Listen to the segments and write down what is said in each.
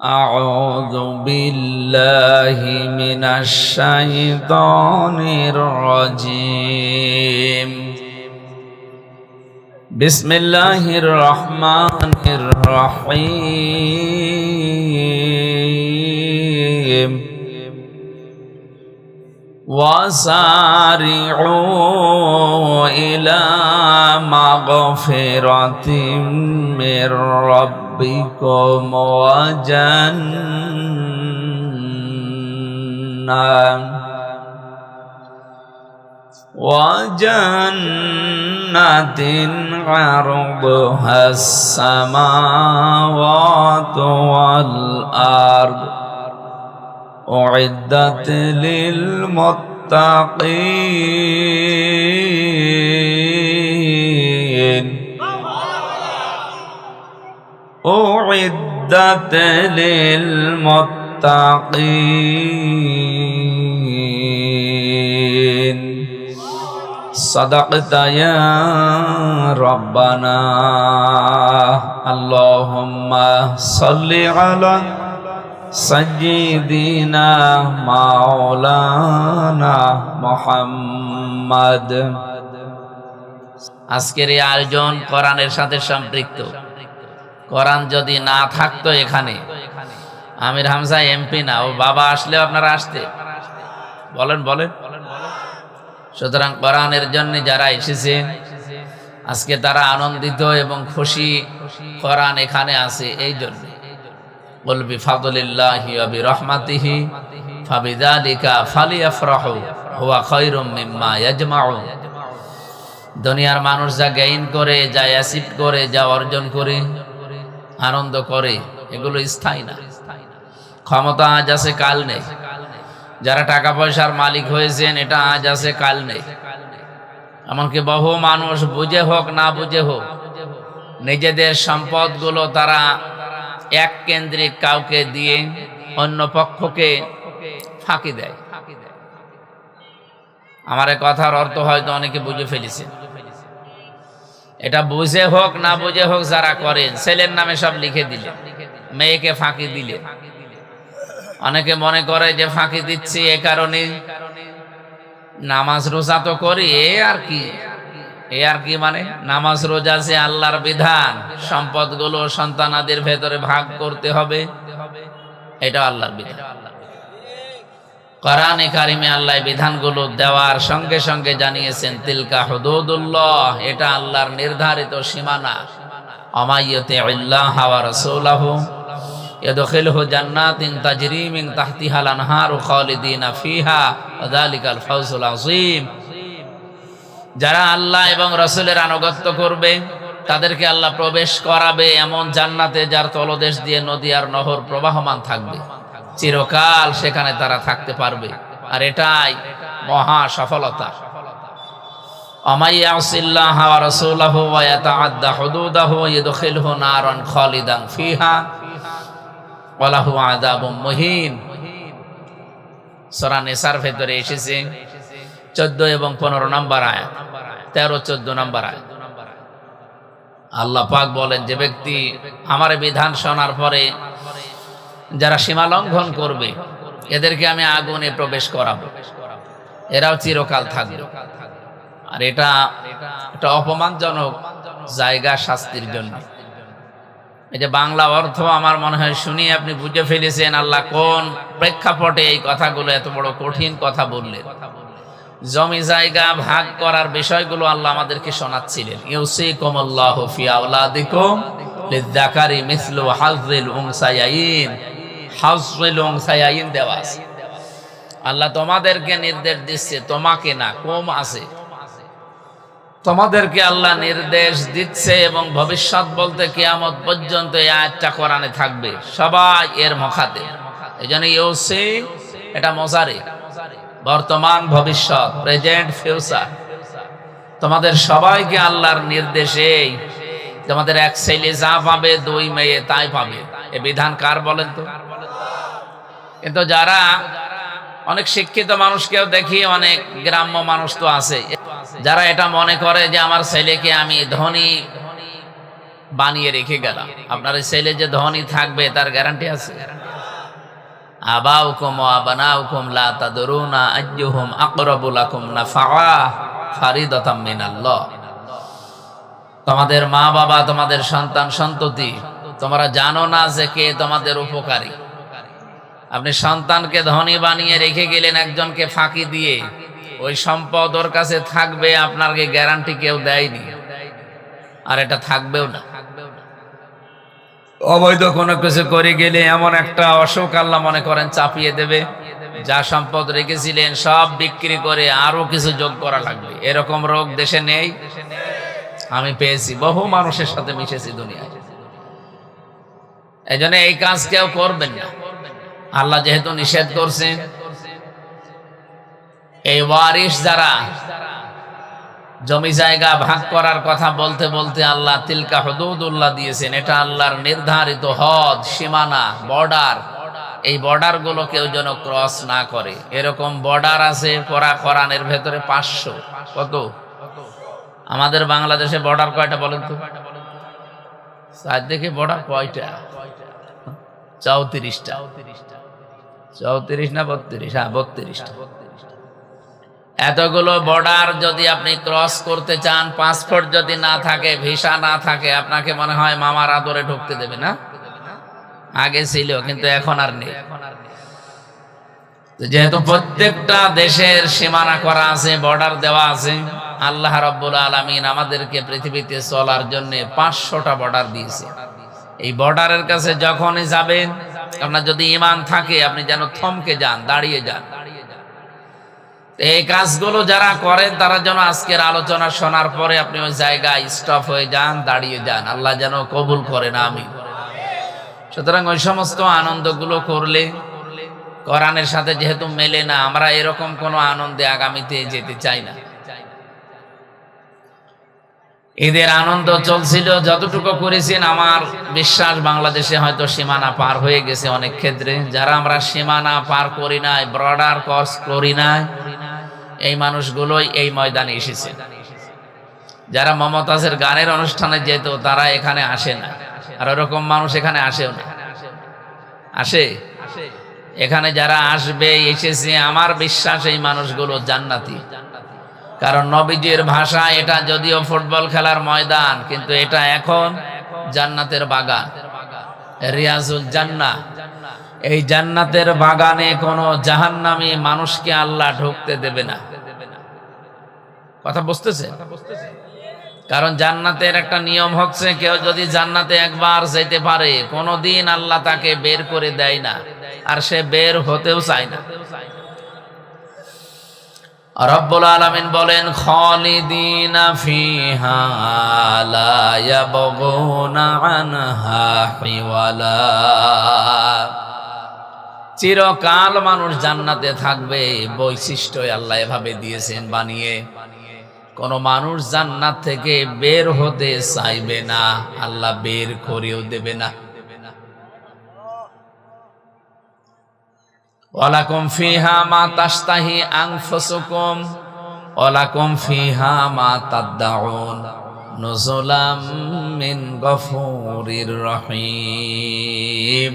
أعوذ بالله من الشيطان الرجيم بسم الله الرحمن الرحيم وسارعوا إلى مغفرة من ربكم وجنة عرضها السماوات والأرض أعدت للمتقين أعدت للمتقين صدقت يا ربنا اللهم صل على سيدنا মাওলানা মুহাম্মদ। আজকের এই আয়োজন কোরআনের সাথে সম্পৃক্ত। কোরআন যদি না থাকতো এখানে আমির হামজা এমপি না, ও বাবা আসলে আপনারা আসতে বলেন। সুতরাং কোরআনের জন্য যারা এসেছেন আজকে তারা আনন্দিত এবং খুশি, কোরআন এখানে আছে এই জন্য। قل بفضل الله وبرحمته فبذلك فليفرحوا هو خير مما يجمعون। দুনিয়ার মানুষ যা গেইন করে, যা অ্যাচিভ করে, যা অর্জন করে, আনন্দ করে, এগুলো স্থায়ী না। ক্ষমতা আজ আছে কাল নেই। যারা টাকা পয়সার মালিক হয়েছেন এটা আজ আছে কাল নেই। এমনকি বহু মানুষ বুঝে হোক না বুঝে হোক নিজেদের সম্পদগুলো তারা এক কেন্দ্রিক কাউকে দিয়ে অন্য পক্ষকে ফাঁকি দেয়। আমার এই কথার অর্থ হয়তো অনেকে বুঝে ফেলেছে। এটা বুঝে হোক না বুঝে হোক যারা করেন, ছেলের নামে সব লিখে দিলে, মেয়েকে ফাঁকি দিলে, অনেকে মনে করে যে ফাঁকি দিচ্ছি এ কারণে নামাজ রোজা তো করি, এ আর কি মানে নামাজ রোজা যে আল্লাহর বিধান, সম্পদগুলো সন্তানাদের ভেতরে ভাগ করতে হবে, এটা আল্লাহর বিধান। কোরআনে কারিমে আল্লাহ বিধানগুলো দেওয়ার সঙ্গে সঙ্গে জানিয়েছেন তিলকা হুদুদুল্লাহ, এটা আল্লাহর নির্ধারিত সীমানা। আমাইয়ুতিল্লাহ ওয়া রাসূলাহু ইয়াদখিলহু জান্নাতিন তাজরি মিন তাহতিহাল আনহারু খালিদিনা ফিহা ওয়া যালিকাল ফাওজুল আযীম। যারা আল্লাহ এবং রাসূলের আনুগত্য করবে তাদেরকে আল্লাহ প্রবেশ করাবে এমন জান্নাতে যার তলদেশ দিয়ে নদী আর নহর প্রবাহমান থাকবে, চিরকাল সেখানে তারা থাকতে পারবে। আর এটাই মহা সফলতা। আমাইয়াসিল্লাহ ওয়া রাসূলাহু ওয়া ইয়াতাআদ্দা হুদুদাহু ইয়াদখিলহু নারান খালিদান ফিহা ওয়া লাহু আযাবুম মুহিন। সূরা নিসার ভেতরে এসেছে 14 এবং 15 নম্বর আয়াত, 13-14 নম্বর আয়াত। আল্লাহ পাক বলেন, যে ব্যক্তি আমার বিধান শোনার পরে যারা সীমা লঙ্ঘন করবে এদেরকে আমি আগুনে প্রবেশ করাবো, এরাও চিরকাল থাকবে। আর এটা অপমানজনক জায়গা শাস্তির জন্য। এই যে বাংলা অর্থ আমার মনে হয় শুনি আপনি বুঝে ফেলেছেন আল্লাহ কোন প্রেক্ষাপটে এই কথাগুলো এত বড় কঠিন কথা বললেন। জমি জায়গা ভাগ করার বিষয়গুলো আল্লাহ আমাদেরকে শোনাচ্ছিলেন। ইউসিকুমুল্লাহু ফি আওলাদিকুম লিযযাকারি মিসলু হাযযিল উনসায়াইন দেওয়া আছে। আল্লাহ তোমাদেরকে নির্দেশ দিচ্ছে, তোমাকে না, কম আছে, তোমাদেরকে আল্লাহ নির্দেশ দিচ্ছে এবং ভবিষ্যৎ বলতে কিয়ামত পর্যন্ত এই আয়াতটা কোরআনে থাকবে, সবাই এর মুখাতে। এজন্য ইউসি এটা মোজারে, বর্তমান ভবিষ্যৎ, প্রেজেন্ট ফিউচার। তোমাদের সবাইকে আল্লাহর নির্দেশে তোমাদের এক ছেলে যা পাবে, দুই মেয়ে তাই পাবে। এ বিধান কার বলেন তো? কিন্তু যারা অনেক শিক্ষিত মানুষকেও দেখি, অনেক গ্রাম্য মানুষ তো আছে যারা এটা মনে করে যে আমার ছেলেকে আমি ধনী বানিয়ে রেখে গেলাম। আপনার ছেলে যে ধনী থাকবে তার গ্যারান্টি আছে? আবাউকুম ওয়া আবনাউকুম লা তাদরুনা আইয়ুহুম আকরাবু লাকুম নাফআ ফারিদাতাম মিনাল্লাহ। তোমাদের মা বাবা, তোমাদের সন্তান সন্ততি, তোমরা জানো না যে কে তোমাদের উপকারী। আপনি সন্তানকে ধনী বানিয়ে রেখে গেলেন একজনকে ফাঁকি দিয়ে, ওই সম্পদ ওর কাছে থাকবে, আপনাকে গ্যারান্টি কেউ দেয়নি, আর এটা থাকবেও না। অবৈধ কোনো কিছু করে গেলে এমন একটা অসুখ আল্লাহ মনে করেন চাপিয়ে দেবে, যা সম্পদ রেখেছিলেন সব বিক্রি করে আরো কিছু যোগ করা লাগবে। এরকম রোগ দেশে নেই? আমি পেয়েছি, বহু মানুষের সাথে মিশেছি দুনিয়ায়। এই জন্য এই কাজ কেউ করবেন না, আল্লাহ যেহেতু নিষেধ করছেন। এই ওয়ারিস যারা জমি জায়গা ভাগ করার কথা বলতে বলতে আল্লাহ তিলকা হুদুদুল্লাহ দিয়েছেন, এটা আল্লাহর নির্ধারিত হদ, সীমানা, বর্ডার। এই বর্ডার গুলো কেউ যেন ক্রস না করে। এরকম বর্ডার আছে কোরআনের ভেতরে 500। কত? আমাদের বাংলাদেশে বর্ডার কয়টা বলেন তো? আজ দেখি বর্ডার কয়টা? 34টা। 34 না 32? হ্যাঁ, 32টা। এতগুলো বর্ডার যদি আপনি ক্রস করতে চান, পাসপোর্ট যদি না থাকে, ভিসা না থাকে, আপনাকে মনে হয় মামার আদরে ঢুকতে দেবে না? আগে ছিল, কিন্তু এখন আর নেই। যেহেতু প্রত্যেকটা দেশের সীমানা করা আছে, বর্ডার দেওয়া আছে, আল্লাহ রাব্বুল আলামিন আমাদেরকে পৃথিবীতে চলার জন্য 500টা বর্ডার দিয়েছে। এই বর্ডারের কাছে যখনই যাবেন, আপনার যদি ঈমান থাকে, আপনি যেন থমকে যান, দাঁড়িয়ে যান। এই কাজগুলো যারা করেন তারা যেন আজকের আলোচনা শোনার পরে আপনি ওই জায়গায় স্টপ হয়ে যান, দাঁড়িয়ে যান। আল্লাহ যেন কবুল করেন, আমিন। সুতরাং ওই সমস্ত আনন্দগুলো করলে কোরআনের সাথে যেহেতু মেলে না, আমরা এরকম কোনো আনন্দে আগামীতে যেতে চাই না। ঈদের আনন্দ চলছিল, যতটুকু করেছেন আমার বিশ্বাস বাংলাদেশে হয়তো সীমানা পার হয়ে গেছে অনেক ক্ষেত্রে। যারা আমরা সীমানা পার করি নাই, বর্ডার ক্রস করি নাই, এই মানুষগুলোই এই ময়দানে এসেছে। যারা মমতাজের গানের অনুষ্ঠানে যেত তারা এখানে আসে না, আর ওরকম মানুষ এখানে আসেও না। আসে? এখানে যারা আসবে, এসেছে, আমার বিশ্বাস এই মানুষগুলো জান্নাতি। কারণ নবীজির ভাষা, এটা যদিও ফুটবল খেলার ময়দান, কিন্তু এটা এখন জান্নাতের বাগান, রিয়াজুল জান্নাহ। এই জান্নাতের বাগানে কোনো জাহান্নামী মানুষকে আল্লাহ ঢুকতে দেবে না। কথা বুঝতেছে? কারণ জান্নাতের একটা নিয়ম হচ্ছে, কেউ যদি জান্নাতে একবার যেতে পারে, কোনোদিন আল্লাহ তাকে বের করে দেয় না, আর সে বের হতেও চায় না। রব্বুল আলামিন বলেন, খালিদিনা ফিহা লা ইয়াবগুনা আনহা হিওয়ালা। চিরকাল মানুষ জান্নাতে থাকবে, বৈশিষ্ট্য আল্লাহ এভাবে দিয়েছেন বানিয়ে। কোন মানুষ জান্নাত থেকে বের হতে চাইবে না, আল্লাহ বের করেও দেবে না। ওয়ালাকুম ফিহা মা তাশতাহি আনফুসুকুম ওয়ালাকুম ফিহা মা তাদউন নুজুলাম মিন গফুরির রহিম।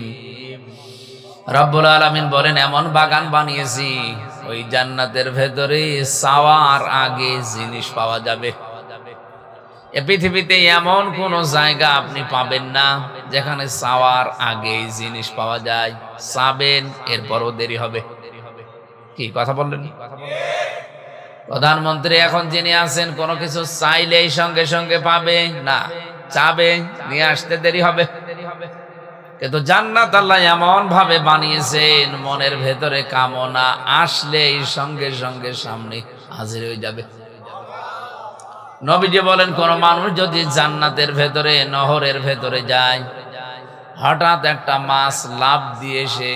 রব্বুল আলামিন বলেন, এমন বাগান বানিয়েছি, ওই জান্নাতের ভেতরে চাওয়ার আগে জিনিস পাওয়া যাবে। এ পৃথিবীতে এমন কোন জায়গা আপনি পাবেন না যেখানে চাওয়ার আগে জিনিস পাওয়া যায়। চাবেন, এরপরও দেরি হবে। কি কথা বললেন? প্রধানমন্ত্রী এখন যিনি আছেন, কোনো কিছু চাইলেই সঙ্গে সঙ্গে পাবে না, চাবে, নিয়ে আসতে দেরি হবে। কিন্তু জান্নাত আল্লাহ এমন ভাবে বানিয়েছেন, মনের ভেতরে কামনা আসলেই সঙ্গে সঙ্গে সামনে হাজির হয়ে যাবে। নবীজি বলেন, কোন মানুষ যদি জান্নাতের ভেতরে, নহরের ভেতরে যায়, হঠাৎ একটা মাছ লাফ দিয়ে এসে,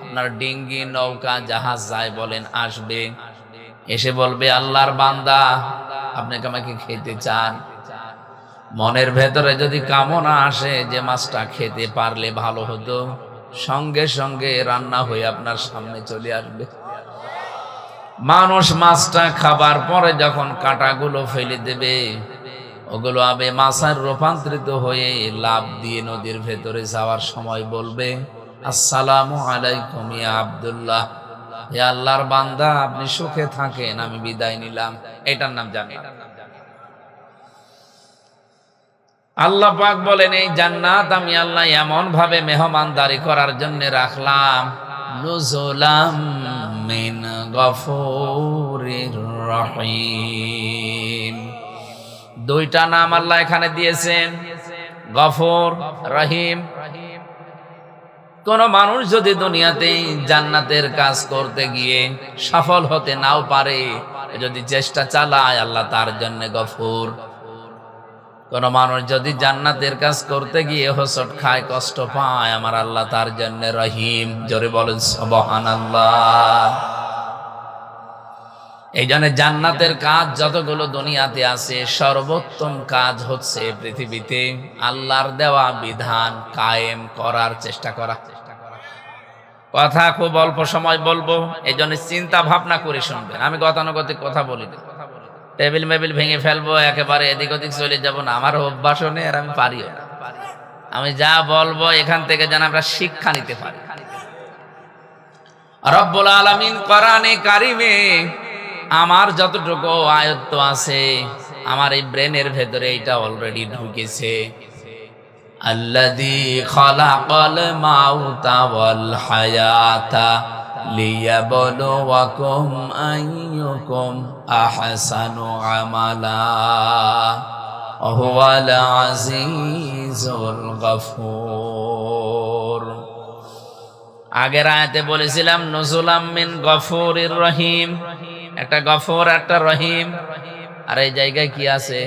আপনার ডিঙ্গি, নৌকা, জাহাজ যায় বলেন, আসবে, এসে বলবে, আল্লাহর বান্দা, আপনি আমাকে খেতে চান? মনের ভেতরে যদি কামনা আসে যে মাছটা খেতে পারলে ভালো হতো, সঙ্গে সঙ্গে রান্না হয়ে আপনার সামনে চলে আসবে। মানুষ মাছটা খাবার পরে যখন কাঁটাগুলো ফেলে দেবে, ওগুলো আবে মাছায় রূপান্তরিত হয়ে লাভ দিয়ে নদীর ভেতরে যাওয়ার সময় বলবে, আসসালামু আলাইকুম ইয়া আব্দুল্লাহ, হে আল্লাহর বান্দা আপনি সুখে থাকেন, আমি বিদায় নিলাম। এটার নাম জান্নাত। আল্লাহ পাক বলেন, এই জান্নাত আমি আল্লাহ এমন ভাবে মেহমানদারি করার জন্য রাখলাম, নুজুলাম মিন গফুরির রহিম। দুইটা নাম আল্লাহ এখানে দিয়েছেন, গফুর, রহিম। কোন মানুষ যদি দুনিয়াতে জান্নাতের কাজ করতে গিয়ে সফল হতে নাও পারে, যদি চেষ্টা চালায়, আল্লাহ তার জন্য গফুর। কোন মানুষ যদি জান্নাতের কাজ করতে গিয়ে হোঁচট খায়, কষ্ট পায়, আমার আল্লাহ তার জন্য রহিম। জোরে বলেন সুবহানাল্লাহ। এই জন্য জান্নাতের কাজ যতগুলো দুনিয়াতে আছে, সর্বোত্তম কাজ হচ্ছে পৃথিবীতে আল্লাহর দেওয়া বিধান কায়েম করার চেষ্টা করা। কথা খুব অল্প সময় বলবো, এই জন্য চিন্তা ভাবনা করে শুনবেন। আমি গতানুগতিক কথা বলি না, টেবিল মেবিল ভেঙে ফেলবো, একেবারে এদিক ওদিক চলে যাবো না, আমার অভ্যাসও নেই আর আমি পারিও না। আমি যা বলবো এখান থেকে যেন আমরা শিক্ষা নিতে পারি। রব্বুল আলামিন কোরআনে কারিমে আমার যতটুকু আয়ত্ত আছে, আমার এই ব্রেনের ভেতরে এটা অলরেডি ঢুকেছে। আল্লাযী খালাকাল মাউতা ওয়াল হায়াতা লিয়াবলুয়াকুম আইয়ুকুম আহসানু আমালা ওয়াহুয়াল আজিজুল গফুর। আগের আয়াতে বলেছিলাম নুজুলাম মিন গফুরির রহিম, একটা গফুর একটা রহিম। আর এই জায়গায় কি আছে?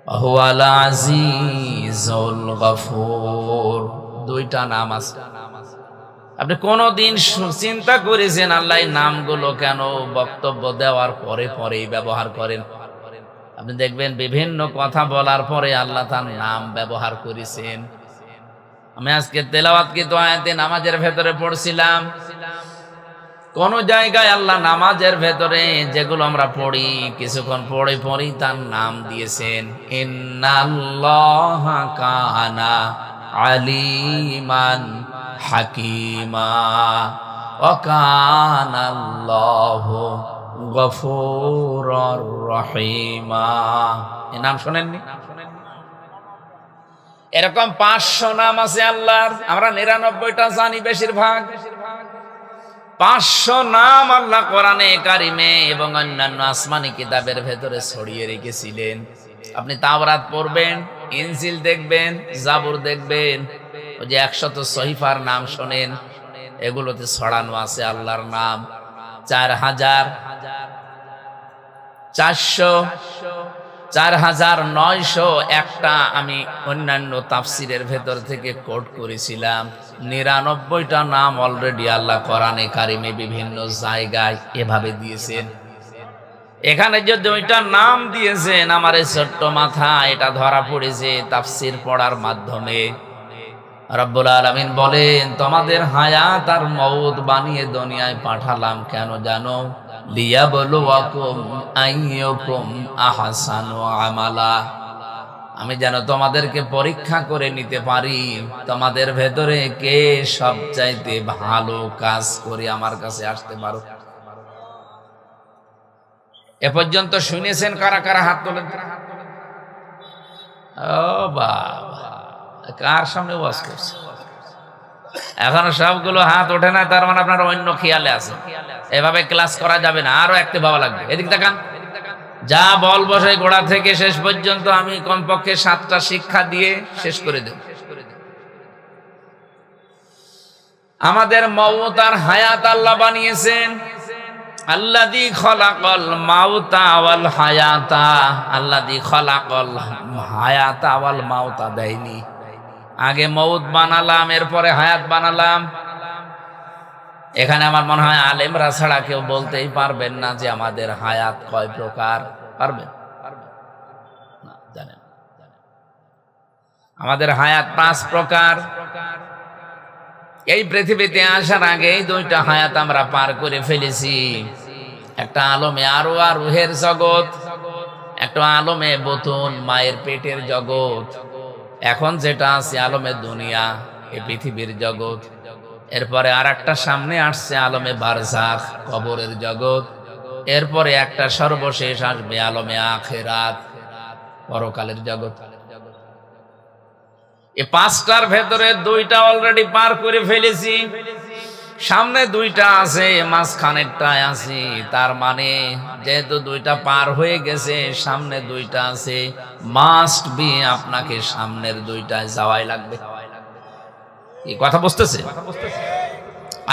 ওয়াহুয়াল আজিজুল গফুর, দুইটা নাম আছে। আপনি কোনদিন চিন্তা করেছেন আল্লাহ এই নামগুলো কেন বক্তব্য দেওয়ার পরে পরেই ব্যবহার করেন? আপনি দেখবেন বিভিন্ন কথা বলার পরে আল্লাহ তার নাম ব্যবহার করেছেন। আমি আজকে তেলাওয়াতকৃত আয়াতে নামাজের ভেতরে পড়ছিলাম, কোন জায়গায় আল্লাহ নামাজের ভেতরে যেগুলো আমরা পড়ি, কিছুক্ষণ পড়ি তার নাম দিয়েছেন। ইন্নাল্লাহা কানা আলিমান হাকিমা ওয়া কানাল্লাহু গফুরুর রহিমা। এই নাম শোনেননি? এরকম 500 নাম আছে আল্লাহর, আমরা 99টা জানি বেশিরভাগ। 500 নাম আল্লাহ কোরআনে কারিমে এবং অন্যান্য আসমানি কিতাবের ভেতরে ছড়িয়ে রেখেছিলেন। আপনি তাওরাত পড়বেন, ইনজিল দেখবেন, জাবুর দেখবেন, ওই যে 100 সহিফার নাম শোনেন, এগুলোতে ছড়ানো আছে আল্লাহর নাম 4,901টা। আমি অন্যান্য তাফসিরের ভেতর থেকে কোট করেছিলাম। 99টা নাম অলরেডি আল্লাহ কোরআনে কারিমে বিভিন্ন জায়গায় এভাবে দিয়েছেন। এখানে যে 2টা নাম দিয়েছেন, আমার এই ছোট্ট মাথা এটা ধরা পড়েছে তাফসির পড়ার মাধ্যমে। রব্বুল আলামিন বলেন, তোমাদের হায়াত আর মওত বানিয়ে দুনিয়ায় পাঠালাম কেন জানো? লিয়াবলুয়াকুম আইয়ুকুম আহসানু আমালা, আমি যেন তোমাদেরকে পরীক্ষা করে নিতে পারি, তোমাদের ভেতরে কে সবচাইতে ভালো কাজ করে আমার কাছে আসতে পারো। এ পর্যন্ত শুনেছেন কারা কারা? হাত তোলেন। ও বাবা, কার সামনে ওয়াজ করছে? এখনো সবগুলো হাত ওঠে না, তার মানে আপনারা অন্য খেয়ালে আছে। এভাবে ক্লাস করা যাবে না, আরো একটু ভালো লাগবে। এদিক তাকান, যা বলবো সেই গোড়া থেকে শেষ পর্যন্ত আমি কমপক্ষে 7টা শিক্ষা দিয়ে শেষ করে দেব। আমাদের মওত আর হায়াত আল্লাহ বানিয়েছেন। আল্লাযী খালাকাল মাউতা ওয়াল হায়াতা, আল্লাযী খালাকাল হায়াতা ওয়াল মাউতা দেয়নি, আগে মউত বানালাম, এরপরে হায়াত বানালাম। এখানে আমার মনে হয় আলেমরা ছাড়া কেউ বলতেই পারবেন না যে আমাদের হায়াত কয় প্রকার। পারবেন না? জানেন আমাদের হায়াত 5 প্রকার। এই পৃথিবীতে আসার আগেই 2টা হায়াত আমরা পার করে ফেলেছি। একটা আলমে আরওয়াহ, রুহের জগৎ, একটা আলমে বতুন, মায়ের পেটের জগৎ, এখন যেটা আছে আলমে দুনিয়া, এই পৃথিবীর জগৎ। এরপরে আর একটা সামনে আসছে আলমে বারজাখ, কবরের জগৎ। এরপরে একটা সর্বশেষ আসবে আলমে আখিরাত, পরকালের জগৎ। এই পাঁচটার ভেতরে দুইটা অলরেডি পার করে ফেলেছি, সামনে দুইটা আছে, মাঝখানেরটায় আছি। তার মানে যেহেতু দুইটা পার হয়ে গেছে, সামনে দুইটা আছে, মাস্ট বি আপনাকে সামনের দুইটায় যাওয়াই লাগবে। এই কথা বুঝতেছে?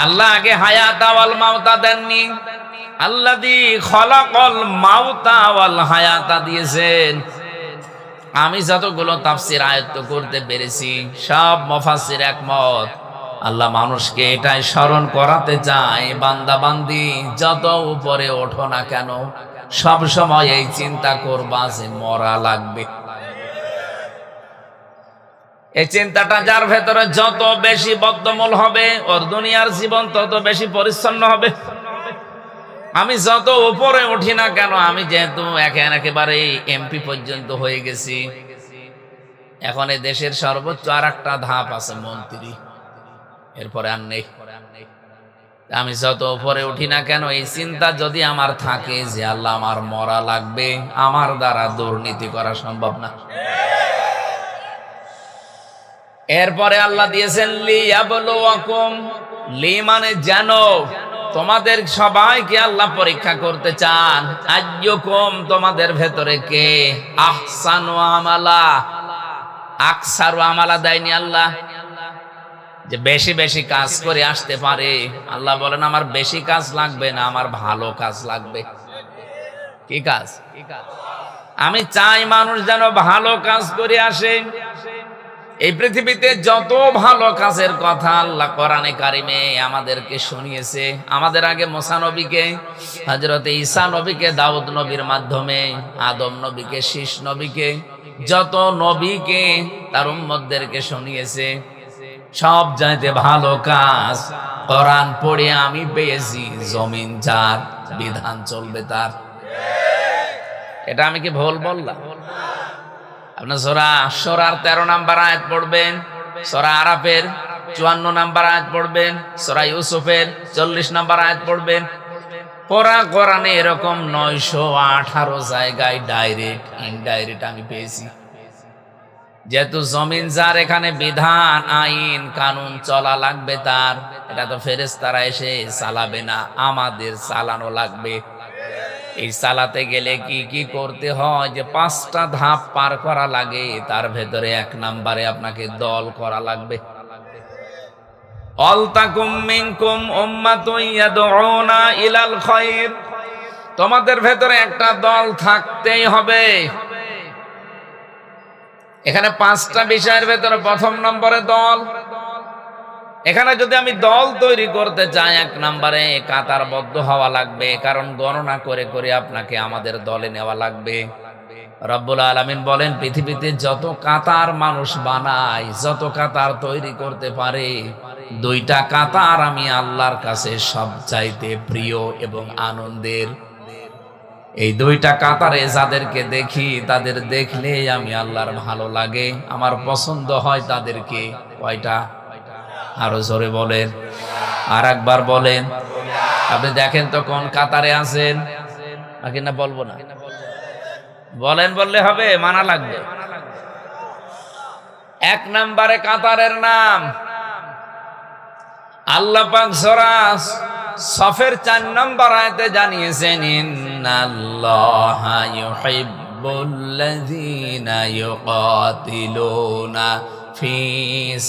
আল্লাহ আগে হায়াত ওয়াল মাউতা দেননি, আল্লাযী খলাকাল মাউতা ওয়াল হায়াতা দিয়েছেন। আমি যতগুলো তাফসীর আয়ত্ত করতে পেরেছি, সব মুফাসসির একমত, আল্লাহ মানুষকে এটাই স্মরণ করাতে চায়, বান্দা বান্দি যত উপরে ওঠো না কেন, সব সময় এই চিন্তা করবা যে মরা লাগবে। এই চিন্তাটা যার ভেতরে যত বেশি বদ্ধমূল হবে, ওর দুনিয়ার জীবন তত বেশি পরিচ্ছন্ন হবে। আমি যত উপরে উঠি না কেন, আমি যেহেতু একেবারে এমপি পর্যন্ত হয়ে গেছি, এখন এই দেশের সর্বোচ্চ আর একটা ধাপ আছে মন্ত্রী, এরপরে আর নেই। আমি যত উপরে উঠি না কেন, এই চিন্তা যদি আমার থাকে যে আল্লাহ আমার মরা লাগবে, আমার দ্বারা দুর্নীতি করা সম্ভব না। এরপরে আল্লাহ দিয়েছেন লিয়াবলুয়াকুম, লি মানে জানো, তোমাদের সবাইকে আল্লাহ পরীক্ষা করতে চান। আইয়ুকুম, তোমাদের ভেতরে কে আহসানু আমালা, আকসারু আমালা দেয়নি আল্লাহ, যে বেশি বেশি কাজ করে আসতে পারে। আল্লাহ বলেন আমার বেশি কাজ লাগবে না, আমার ভালো কাজ লাগবে। কি কাজ? আমি চাই মানুষ যেন ভালো কাজ করে আসে। এই পৃথিবীতে যত ভালো কাজের কথা আল্লাহ কোরআনে কারিমে আমাদেরকে শুনিয়েছে, আমাদের আগে মুসা নবীকে, হযরত ঈসা নবীকে দাউদ নবীর মাধ্যমে, আদম নবীকে, শীষ নবীকে, যত নবীকে তার উম্মতদেরকে শুনিয়েছে, সব চাইতে ভালো কাজ কোরআন পড়ে আমি পেয়েছি, জমিন যার বিধান চলবে তার। এটা আমি কি ভুল বললাম? আপনার সূরা আশ-শুরার 13 নম্বর আয়াত পড়বেন, সূরা আরাফের 54 নম্বর আয়াত পড়বেন, সূরা ইউসুফের 40 নম্বর আয়াত পড়বেন। পুরা কোরআনে এরকম 918 জায়গায় ডাইরেক্ট ইনডাইরেক্ট আমি পেয়েছি। যেহেতু জমিন যার, এখানে বিধান আইন কানুন চলা লাগবে তার। এটা তো ফেরেশতারা এসে চালাবে না, আমাদের চালানো লাগবে। এই চালাতে গেলে কি কি করতে হয়, যে 5টা ধাপ পার করা লাগে। তার ভেতরে 1 নম্বরে আপনাকে দল করা লাগবে। অলতাকুম মিনকুম উম্মাতুন ইয়াদউনা ইলাল খায়র, তোমাদের ভেতরে একটা দল থাকতেই হবে। এখানে 5টা বিষয়ের ভেতরে 1 নম্বরে দল। এখানে যদি আমি দল তৈরি করতে চাই, 1 নম্বরে কাতারবদ্ধ হওয়া লাগবে, কারণ গণনা করে করে আপনাকে আমাদের দলে নেওয়া লাগবে। রব্বুল আলামিন বলেন, পৃথিবীতে যত কাতার মানুষ বানায়, যত কাতার তৈরি করতে পারে, 2টা কাতার আমি আল্লাহর কাছে সবচাইতে প্রিয় এবং আনন্দের। এই 2টা কাতারে যাদেরকে দেখি, তাদের দেখলে আমি আল্লাহর ভালো লাগে, আমার পছন্দ হয় তাদেরকে। কয়টা? আরো জোরে বলেন, আর একবার বলেন। আপনি দেখেন তো কোন কাতারে আছেন, নাকি না বলবো না? বলেন, বললে হবে, মানা লাগবে। 1 নম্বরে কাতারের নাম আল্লাহ পাক সূরা সফের 4 নম্বর আয়াতে জানিয়েছেন, ইন্নাল্লাহা ইউহিব্বুল্লাযীনা ইউকাতিলুনা ফি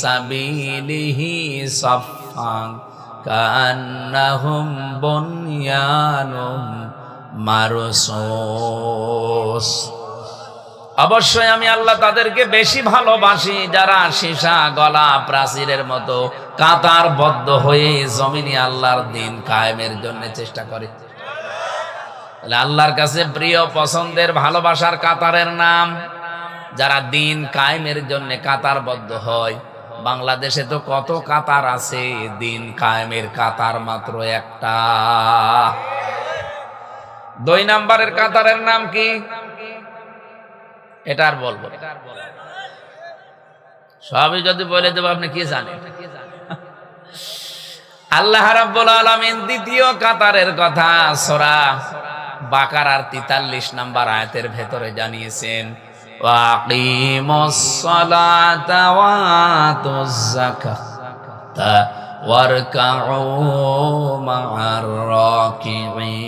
সাবিলিহি সাফফান কান্নাহুম বুনয়ানুম মারসুস। অবশ্যই আমি আল্লাহ তাদেরকে বেশি ভালোবাসি যারা সীসা গলা প্রাচীরের মতো কাতারবদ্ধ হয়ে জমিনে আল্লাহর দ্বীন কায়েমের জন্য চেষ্টা করে। আল্লাহর কাছে প্রিয়, পছন্দের, ভালোবাসার কাতারের নাম যারা দ্বীন কায়েমের জন্য কাতারবদ্ধ হয়। বাংলাদেশে তো কত কাতার আছে, দ্বীন কায়েমের কাতার মাত্র একটা। 2 নম্বরের কাতারের নাম কি? এটা আর বলবো না। সবই যদি বলে দেবো আপনি কি জানেন? আল্লাহ রাব্বুল আলামিন দ্বিতীয় কাতারের কথা সূরা বাকারার 43 নম্বর আয়াতের ভেতরে জানিয়েছেন, ওয়াকিমুস সালাতা ওয়া আতুজ যাকাতা ওয়ারকাউ মা'আর রাকিঈন।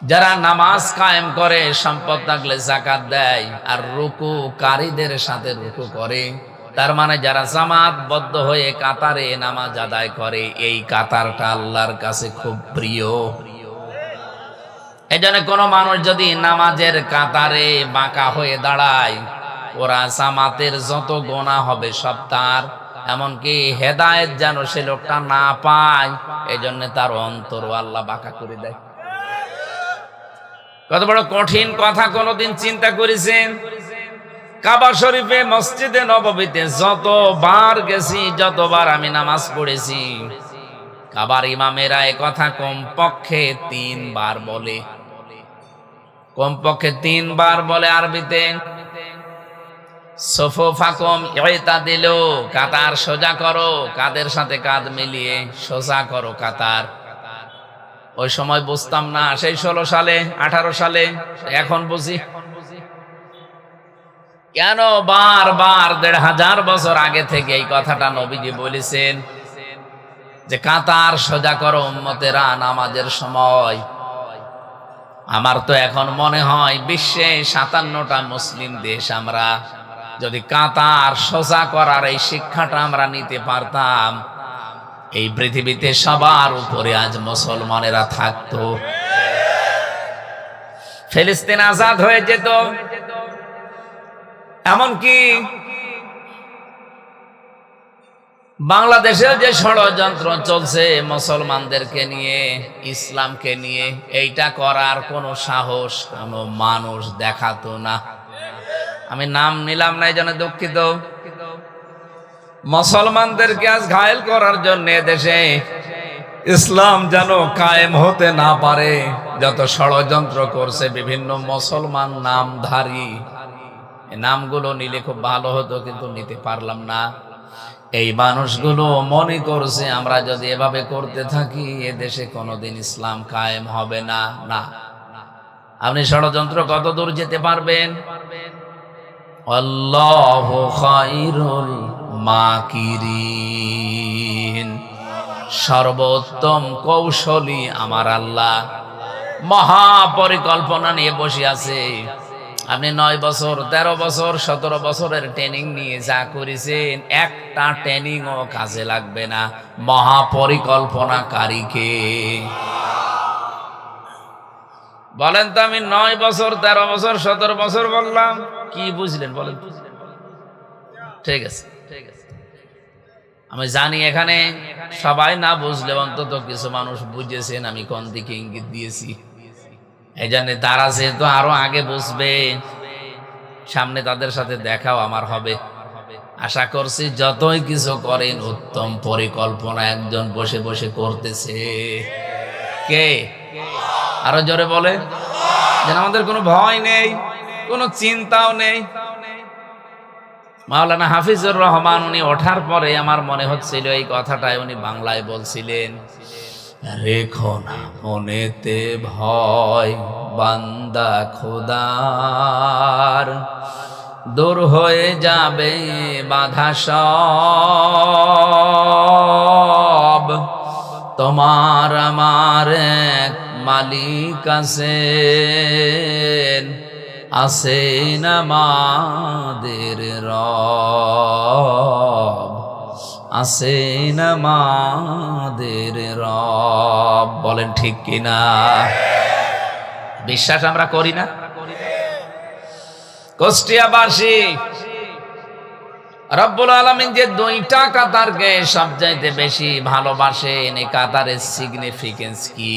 যারা নামাজ কায়েম করে, সম্পদ থাকলে যাকাত দেয়, আর রুকুকারীদের সাথে রুকু করে, তার মানে যারা জামাতবদ্ধ হয়ে কাতারে নামাজ আদায় করে, এই কাতারটা আল্লাহর কাছে খুব প্রিয়। এজন্য কোনো মানুষ যদি নামাজের কাতারে বাঁকা হয়ে দাঁড়ায়, ওরা জামাতের যত গুনাহ হবে সব তার, এমনকি হেদায়েত যেন সে লোকটা না পায়, এজন্য তার অন্তর আল্লাহ বাঁকা করে দেয়। কত বড় কঠিন কথা, কোনদিন চিন্তা করেছেন? কাবা শরীফে, মসজিদে নববীতে যতবার গেছি, যতবার আমি নামাজ পড়েছি, কাবার ইমামেরা এ কথা কমপক্ষে 3 বার বলে, কমপক্ষে 3 বার বলে আরবিতে। সুফুফাকুম ইতাদিলু, কাতার সোজা করো, কাদের সাথে কাঁধ মিলিয়ে সোজা করো কাতার। ওই সময় বুঝতাম না, সেই 16 সালে 18 সালে, এখন বুঝি। কেন বারবার 1500 বছর আগে থেকে এই কথাটা নবীজি বলেছেন যে কাতার সোজা করো উম্মতেরা নামাজের সময়। আমার তো এখন মনে হয় বিশ্বে 57টা মুসলিম দেশ, আমরা যদি কাতার সোজা করার এই শিক্ষাটা আমরা নিতে পারতাম, এই পৃথিবীতে সবার উপরে আজ মুসলমানেরা থাকতো। ফিলিস্তিন আজাদ হয়ে যেত। এমনকি বাংলাদেশেও যে ষড়যন্ত্র চলছে মুসলমানদেরকে নিয়ে, ইসলামকে নিয়ে, এইটা করার কোনো সাহস কোনো মানুষ দেখাতো না। আমি নাম নিলাম না, এই জন্য দুঃখিত। মুসলমানদেরকে আজ ঘায়েল করার জন্য দেশে ইসলাম যেন কায়েম হতে না পারে যত ষড়যন্ত্র করছে বিভিন্ন মুসলমান নামধারী। নামগুলো নিলে খুব ভালো হতো, কিন্তু নিতে পারলাম না। এই মানুষগুলো মনে করছে আমরা যদি এভাবে করতে থাকি, এ দেশে কোনোদিন ইসলাম কায়েম হবে না। না, আপনি ষড়যন্ত্র কত দূর যেতে পারবেন? আল্লাহু খায়রুল মাকিরিন, সর্বোত্তম কৌশলী আমার আল্লাহ মহা পরিকল্পনা নিয়ে বসে আছে। আপনি 9 বছর, 13 বছর, 17 বছরের ট্রেনিং নিয়ে যা করেছেন, একটা ট্রেনিংও কাজে লাগবে না। মহা পরিকল্পনাকারীকে বলেন তো। আমি 9 বছর, 13 বছর, 17 বছর বললাম, কি বুঝলেন বলেন? ঠিক আছে, ঠিক আছে। আমি জানি এখানে সবাই না বুঝলে অন্তত কিছু মানুষ বুঝেছেন আমি কোন দিকে ইঙ্গিত দিয়েছি। এই জন্য তারা যেহেতু আরো আগে বুঝবে, সামনে তাদের সাথে দেখাও আমার হবে। আশা করছি যতই কিছু করেন উত্তম পরিকল্পনা একজন বসে বসে করতেছে। কে? আরো জোরে বলে, যেন আমাদের কোনো ভয় নেই, কোনো চিন্তাও নেই। মাওলানা হাফিজুর রহমান উনি ওঠার পরে আমার মনে হচ্ছিল এই কথাটাই উনি বাংলায় বলছিলেন, রেখো না মনেতে ভয় বান্দা খোদার, দূর হয়ে যাবে বাধা সব, তোমার আমার এক মালিক আছেন, আছেন আমাদের রব, আছেন আমাদের রব। বলেন ঠিক কিনা? বিশ্বাস আমরা করি না? কুষ্টিয়াবাসী রব্বুল আলামিন যে 2টা কাতারকে সবচাইতে বেশি ভালোবাসেন, এই কাতারের সিগনিফিকেন্স কি?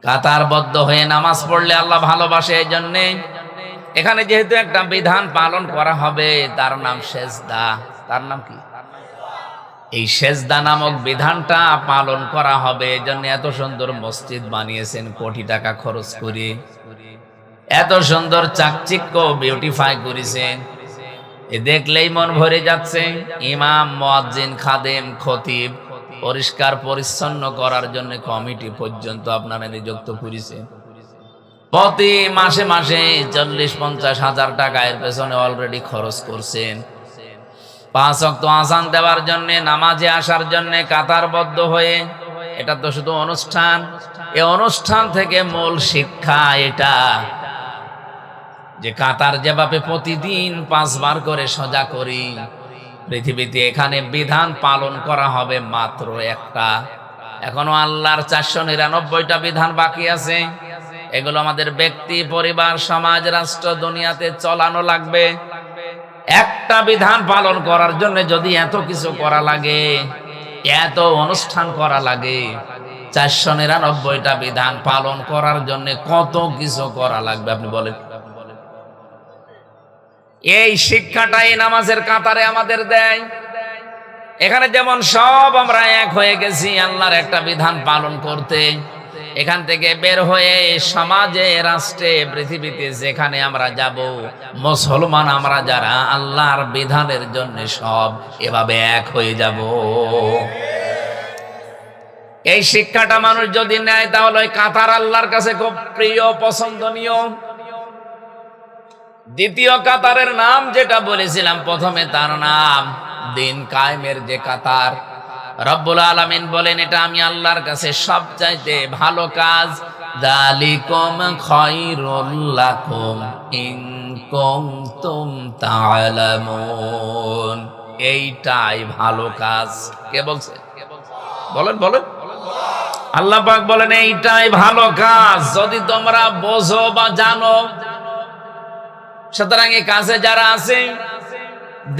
কাতারবদ্ধ হয়ে নামাজ পড়লে আল্লাহ ভালোবাসে। এই জন্যে এখানে যেহেতু একটা বিধান পালন করা হবে, তার নাম সেজদা। তার নাম কি? এই সেজদা নামক বিধানটা পালন করা হবে। এজন্য এত সুন্দর মসজিদ বানিয়েছেন কোটি টাকা খরচ করে, এত সুন্দর চাকচিক্য বিউটিফাই করেছেন, এ দেখলেই মন ভরে যাচ্ছে। ইমাম, মুয়াজ্জিন, খাদেম, খতিব পরিষ্কার পরিচ্ছন্ন করার জন্য কমিটি পর্যন্ত আপনারা নিযুক্ত করেছেন। প্রতি মাসে মাসে 40-50 হাজার টাকা এর পেছনে অলরেডি খরচ করছেন। 5 ওয়াক্ত আযান দেওয়ার জন্য, নামাজে আসার জন্য কাতারবদ্ধ হয়ে। এটা তো শুধু অনুষ্ঠান, এই অনুষ্ঠান থেকে মূল শিক্ষা এটা যে কাতার যেভাবে প্রতিদিন 5 বার করে সোজা করি, পৃথিবীতে এখানে বিধান পালন করা হবে মাত্র একটা। এখনো আল্লাহর 499টা বিধান বাকি আছে। এগুলো আমাদের ব্যক্তি, পরিবার, সমাজ, রাষ্ট্র, দুনিয়াতে চলানো লাগবে। একটা বিধান পালন করার জন্য যদি এত কিছু করা লাগে, এত অনুষ্ঠান করা লাগে, 499টা বিধান পালন করার জন্য কত কিছু করা লাগবে আপনি বলেন। এই শিক্ষাটাই নামাজের কাতারে আমাদের দেয়। এখানে যেমন সব আমরা এক হয়ে গেছি আল্লাহর একটা বিধান পালন করতে, এখান থেকে বের হয়ে সমাজে, রাষ্ট্রে, পৃথিবীতে যেখানে আমরা যাব, মুসলমান আমরা যারা আল্লাহর বিধানের জন্য সব এভাবে এক হয়ে যাব। এই শিক্ষাটা মানুষ যদি নেয় তাহলে ওই কাতার আল্লাহর কাছে খুব প্রিয়, পছন্দনীয়। দ্বিতীয় কাতারের নাম যেটা বলেছিলাম প্রথমে, তার নাম দিন কায়েমের যে কাতার। রব্বুল আলামিন বলেন এটা আমি আল্লাহর কাছে সবচাইতে ভালো কাজ। যালিকুম খায়রুল লাকুম ইন কুনতুম তা'লামুন। এইটাই ভালো কাজ। কে বলছে? বলেন বলেন। আল্লাহ পাক বলেন এইটাই ভালো কাজ যদি তোমরা বোঝো বা জানো। সুতরাং এই কাজে যারা আছে,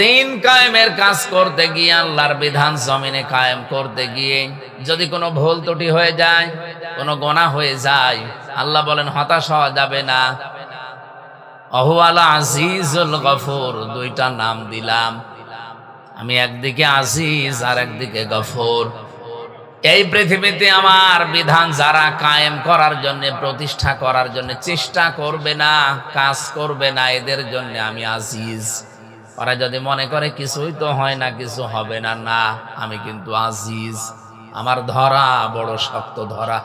দিন কায়েমের কাজ করতে গিয়ে, আল্লাহর বিধান জমিনে কায়েম করতে গিয়ে যদি কোনো ভুল ত্রুটি হয়ে যায়, কোনো গুনাহ হয়ে যায়, আল্লাহ বলেন হতাশ হওয়া যাবে না। আহুয়াল আজিজুল গফুর, দুইটা নাম দিলাম আমি, একদিকে আজিজ আর একদিকে গফুর। এই পৃথিবীতে আমার বিধান যারা কায়েম করার জন্য, প্রতিষ্ঠা করার জন্য চেষ্টা করবে না, কাজ করবে না, এদের জন্য আমি আজিজ। ওরা যদি মনে করে কিছুই তো হয় না, কিছু হবে না, না, আমি কিন্তু আজিজ, আমার ধরা বড় শক্ত ধরা।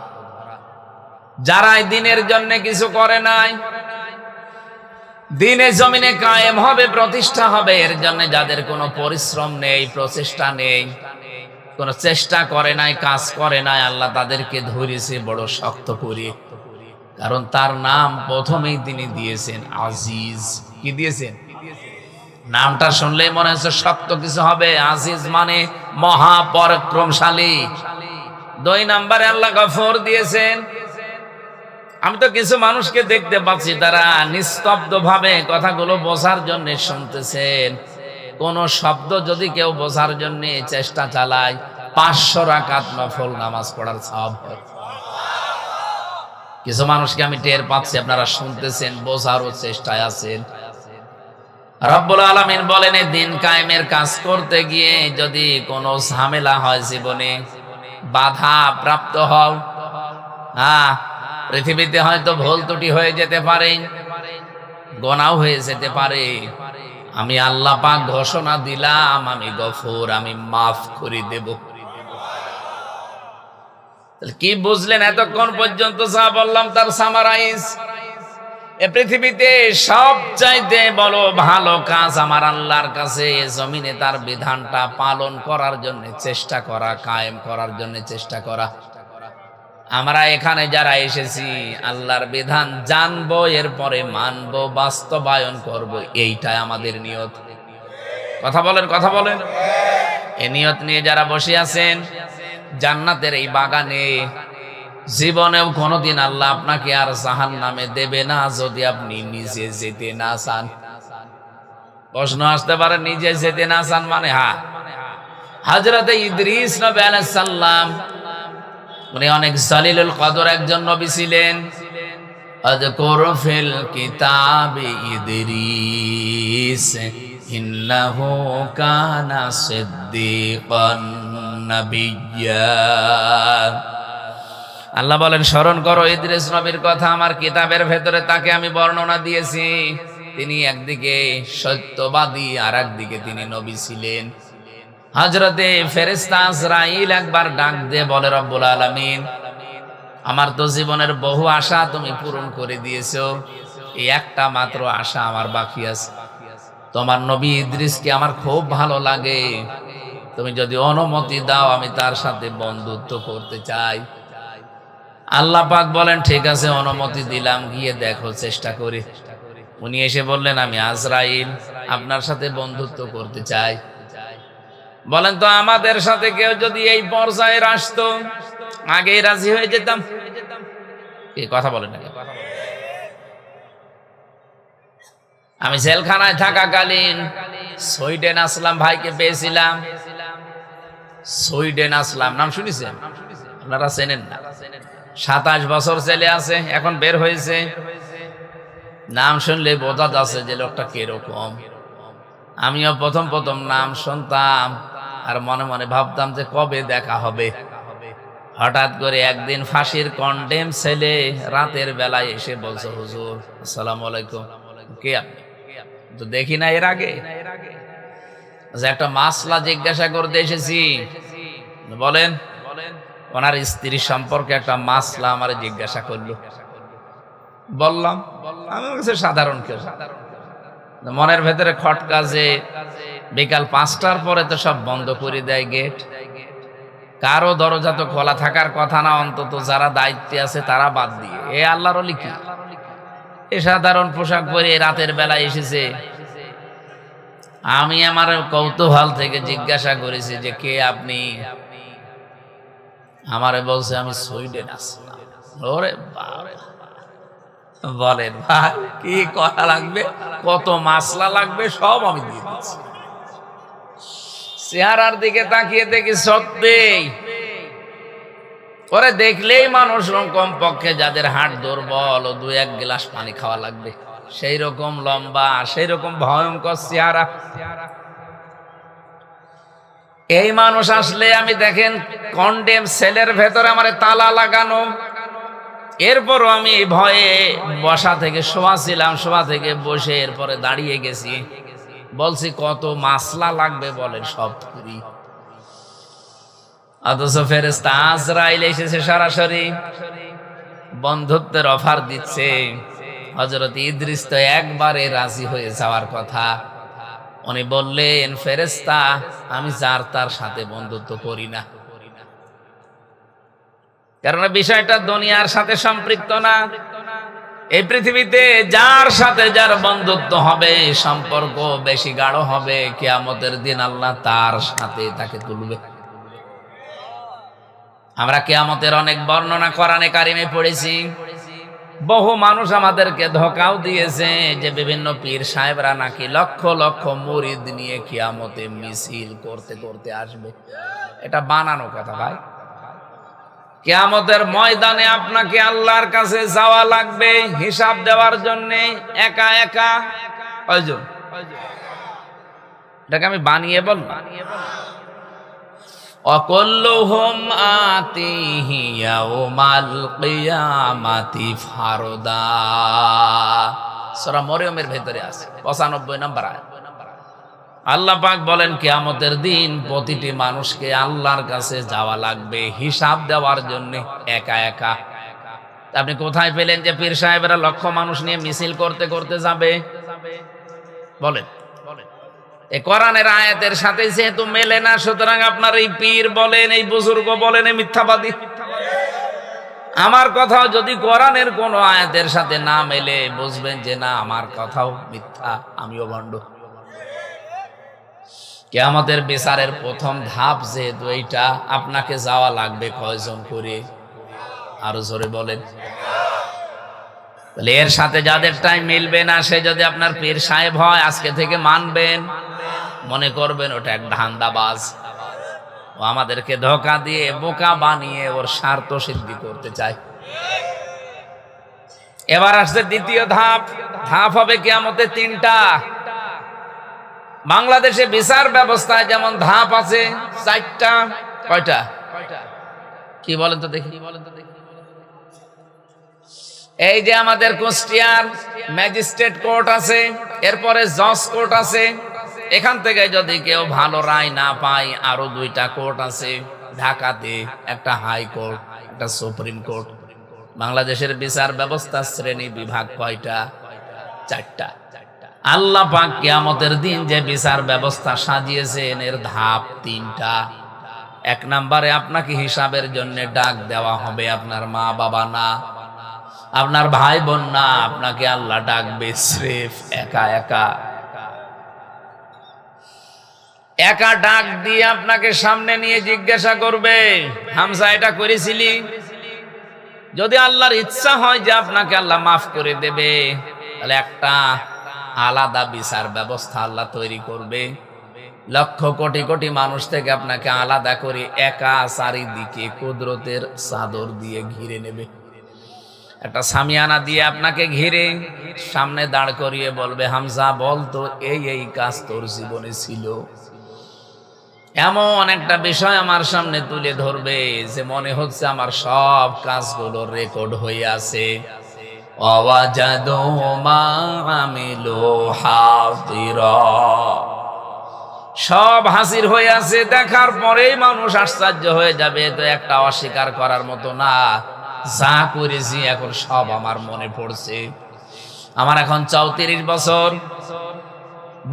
যারা দিনের জন্য কিছু করে নাই, দিনে জমিনে কায়েম হবে, প্রতিষ্ঠা হবে, এর জন্য যাদের কোনো পরিশ্রম নেই, প্রচেষ্টা নেই, কোন চেষ্টা করে নাই, কাজ করে নাই, আল্লাহ তাদেরকে ধরেছে বড় শক্ত করে। কারণ তার নাম প্রথমেই তিনি দিয়েছেন আজিজ। কি দিয়েছেন? নামটা শুনলেই মনে হচ্ছে শক্ত কিছু হবে। আজিজ মানে মহাপরাক্রমশালী। 2 নম্বরে আল্লাহ গফুর দিয়েছেন। আমি তো কিছু মানুষকে দেখতে পাচ্ছি তারা নিস্তব্ধ ভাবে কথাগুলো বোঝার জন্য শুনতেছেন। কোন শব্দ যদি কেউ বোঝার জন্য চেষ্টা চালায়, 500 রাকাত নফল নামাজ পড়ার সওয়াব হয়। কিছু মানুষকে আমি টের পাচ্ছি, আপনারা শুনতেছেন, বোঝারও চেষ্টায় আছেন। রব্বুল আলামিন বলেন দিন কায়েমের কাজ করতে গিয়ে যদি কোনো ঝামেলা হয়, জীবনে বাধা প্রাপ্ত হও, পৃথিবীতে হয়তো ভুল ত্রুটি হয়ে যেতে পারে, গুনাহ হয়ে যেতে পারে, আমি আল্লাহ পাক ঘোষণা দিলাম আমি গফুর, আমি মাফ করে দেব। কি বুঝলেন এতক্ষণ পর্যন্ত? যা বললাম তার সামারাইজ। এ পৃথিবীতে সবচাইতে বড় ভালো কাজ আমার আল্লাহর কাছে জমিনে তার বিধানটা পালন করার জন্য চেষ্টা করা, কায়েম করার জন্য চেষ্টা করা। আমরা এখানে যারা এসেছি আল্লাহর বিধান জানবো, এরপরে মানবো, বাস্তবায়ন করব, এইটাই আমাদের নিয়ত। কথা বলেন, কথা বলেন। এই নিয়ত নিয়ে যারা বসে আছেন জান্নাতের এই বাগানে, জীবনেও কোনোদিন আল্লাহ আপনাকে আর জাহান্নামে দেবে না যদি আপনি নিজে যেতে না চান। প্রশ্ন আসতে পারে, নিজে যেতে না চান মানে? হযরত ইদ্রিস নবী আলাইহিস সালাম, উনি অনেক জালিলুল কদর একজন নবী ছিলেন। আযকুর ফিল কিতাবি ইদ্রিস ইন্নাহু কানা সিদ্দীকান নাবিয়্যা। আল্লাহ বলেন, স্মরণ করো ইদ্রিস নবীর কথা, আমার কিতাবের ভেতরে তাকে আমি বর্ণনা দিয়েছি। তিনি একদিকে সত্যবাদী, আর একদিকে তিনি নবী ছিলেন। হযরতে ফেরেশতা আজরাইল একবার ডাক দিয়ে বলে, রব্বুল আলামিন, আমার তো জীবনের বহু আশা তুমি পূরণ করে দিয়েছো, এই একটা মাত্র আশা আমার বাকি আছে। তোমার নবী ইদ্রিসকে আমার খুব ভালো লাগে, তুমি যদি অনুমতি দাও আমি তার সাথে বন্ধুত্ব করতে চাই। আল্লাহ পাক বলেন, ঠিক আছে, অনুমতি দিলাম, গিয়ে দেখো, চেষ্টা করি। উনি এসে বললেন, আমি আজরাইল, আপনার সাথে বন্ধুত্ব করতে চাই। বলেন তো, আমাদের সাথে কেউ যদি এই পর্যায়ে আসতো, আগেই রাজি হয়ে যেতাম। এই কথা বলেন না। আমি জেলখানায় থাকাকালীন সুইডেন আসলাম ভাইকে পেয়েছিলাম। সুইডেন আসলাম নাম শুনেছেন? আপনারা চেনেন না? 27 বছর ছেলে আছে, এখন বের হয়েছে। নাম শুনলে বোঝা যাচ্ছে যে লোকটা কিরকম। আমিও প্রথম প্রথম নাম শুনতাম আর মনে মনে ভাবতাম যে কবে দেখা হবে। হঠাৎ করে একদিন ফাঁসির কন্ডেম ছেলে রাতের বেলায় এসে বলছে, হুজুর আসসালামু আলাইকুম। কে আপনি? তো দেখি না এর আগে। একটা মাসলা জিজ্ঞাসা করতে এসেছি। বলেন। ওনার স্ত্রীর সম্পর্কে একটা মাসলা আমার জিজ্ঞাসা করলো। বললাম, আমার কাছে সাধারণ কেউ। মনের ভেতরে খটকা যে বিকাল 5টার পরে তো সব বন্ধ করে দেয় গেট, কারো দরজা তো খোলা থাকার কথা না, অন্তত যারা দায়িত্বে আছে তারা বাদ দিয়ে। এ আল্লাহর ওলি কি এ সাধারণ পোশাক পরে রাতের বেলায় এসেছে। আমি আমার কৌতূহল থেকে জিজ্ঞাসা করেছি যে কে আপনি? আমারে বলছে আমি সুইডেন আসলাম। ওরে বাবা, বলেন ভাই কি করা লাগবে, কত মাসলা লাগবে, সব আমি দিয়ে দিচ্ছি। চেহারার দিকে তাকিয়ে দেখি সত্যিই ওরে দেখলেই মানুষ কমপক্ষে যাদের হাট দুর্বল ও 2-1 গ্লাস পানি খাওয়া লাগবে, সেই রকম লম্বা, সেই রকম ভয়ঙ্কর চেহারা। এই মানুষ আসলে আমি দেখেন কন্ডেম সেলের ভেতরে আমার তালা লাগানো, এরপরও আমি ভয়ে বসা থেকে শোয়া ছিলাম, শোয়া থেকে বসে এরপরে দাঁড়িয়ে গেছি। বলছি কত মাসলা লাগবে বলেন, সব করি। অথচ ফেরেশতা আজরাইল এসেছে সরাসরি বন্ধুত্বের অফার দিচ্ছে। হযরত ইদ্রিস তো একবারে রাজি হয়ে যাওয়ার কথা। উনি বললেন, ফেরেশতা আমি যার তার সাথে বন্ধুত্ব করি না, কারণ বিষয়টা দুনিয়ার সাথে সম্পৃক্ত না। এই পৃথিবীতে যার সাথে যার বন্ধুত্ব হবে, সম্পর্ক বেশি গাঢ় হবে, কিয়ামতের দিন আল্লাহ তার সাথে তাকে তুলবে। আমরা কিয়ামতের অনেক বর্ণনা কোরআনে কারিমে পড়েছি। বহু মানুষ আমাদেরকে ধোঁকাও দিয়েছে যে বিভিন্ন পীর সাহেবরা নাকি লক্ষ লক্ষ মুরিদ নিয়ে কিয়ামতে মিছিল করতে করতে আসবে। এটা বানানো কথা ভাই। কিয়ামতের ময়দানে আপনাকে আল্লাহর কাছে যাওয়া লাগবে হিসাব দেওয়ার জন্য, একা একা। কয়জন? এটাকে আমি বানিয়ে বললাম। অকুল্লুহুম আতিহি ইয়াউমাল কিয়ামাতি ফারদা। সূরা মরিয়মের ভেতরে আছে 95 নম্বর আয়াত। আল্লাহ পাক বলেন কিয়ামতের দিন প্রতিটি মানুষকে আল্লাহর কাছে যাওয়া লাগবে হিসাব দেওয়ার জন্য, একা একা। আপনি কোথায় পেলেন যে পীর সাহেবরা লক্ষ মানুষ নিয়ে মিছিল করতে করতে যাবে? বলেন। এই কোরআনের আয়াতের সাথে যেহেতু মেলে না, সুতরাং আপনার এই পীর বলেন, এই বুজুর্গ বলেন, এই মিথ্যাবাদী। আমার কথাও যদি কোরআনের কোন আয়াতের সাথে না মেলে, বুঝবেন যে না, আমার কথাও মিথ্যা, আমিও ভণ্ড। কিয়ামতের বিচারের প্রথম ধাপ যেহেতু এইটা, আপনাকে যাওয়া লাগবে কয়জন করে? আরো জোরে বলেন। তাহলে এর সাথে যাদের টাইম মিলবে না, সে যদি আপনার পীর সাহেব হয়, আজকে থেকে মানবেন, মনে করবেন ওটা এক ধান্দাবাজ, ও আমাদেরকে ধোঁকা দিয়ে বোকা বানিয়ে ওর স্বার্থ সিদ্ধি করতে চায়। এবার আসছে দ্বিতীয় ধাপ। ধাপ হবে কিয়ামতে 3টা। বাংলাদেশে বিচার ব্যবস্থায় যেমন ধাপ আছে 4টা, কয়টা কি বলেন তো দেখি? এই যে আমাদের কুষ্টিয়ার ম্যাজিস্ট্রেট কোর্ট আছে, এরপরে জজ কোর্ট আছে। এখান থেকে যদি কেউ ভালো রায় না পায়, আরো 2টা কোর্ট আছে ঢাকাতে, একটা হাই কোর্ট, একটা সুপ্রিম কোর্ট। বাংলাদেশের বিচার ব্যবস্থা শ্রেণী বিভাগ কয়টা? 4টা। আল্লাহ পাক কিয়ামতের দিন যে বিচার ব্যবস্থা সাজিয়েছেন এর ধাপ 3টা। 1 নম্বরে আপনাকে হিসাবের জন্য ডাক দেওয়া হবে, আপনার মা বাবা না, আপনার ভাই বোন না, আপনাকে আল্লাহ ডাকবে স্রেফ একা একা। একা ডাক দিয়ে আপনাকে সামনে নিয়ে জিজ্ঞাসা করবে, হামজা এটা করেছিলি? যদি আল্লাহর ইচ্ছা হয় যে আপনাকে আল্লাহ মাফ করে দেবে, তাহলে একটা আলাদা বিচার ব্যবস্থা আল্লাহ তৈরি করবে। লক্ষ কোটি কোটি মানুষ থেকে আপনাকে আলাদা করে একা চারিদিকে কুদরতের চাদর দিয়ে ঘিরে নেবে। একটা সামিয়ানা দিয়ে আপনাকে ঘিরে সামনে দাঁড় করিয়ে বলবে, হামজা বলতো এই এই কাজ তোর জীবনে ছিল। এমন একটা বিষয় আমার সামনে তুলে ধরবে যে মনে হচ্ছে আমার সব কাজগুলো রেকর্ড হয়ে আছে। ওয়াজাদু মা আমিলু হাযিরা, সব হাজির হয়ে আছে। দেখার পরেই মানুষ আশ্চর্য হয়ে যাবে, তো একটা অস্বীকার করার মতো না। যা করেছি এখন সব আমার মনে পড়ছে। আমার এখন 34 বছর।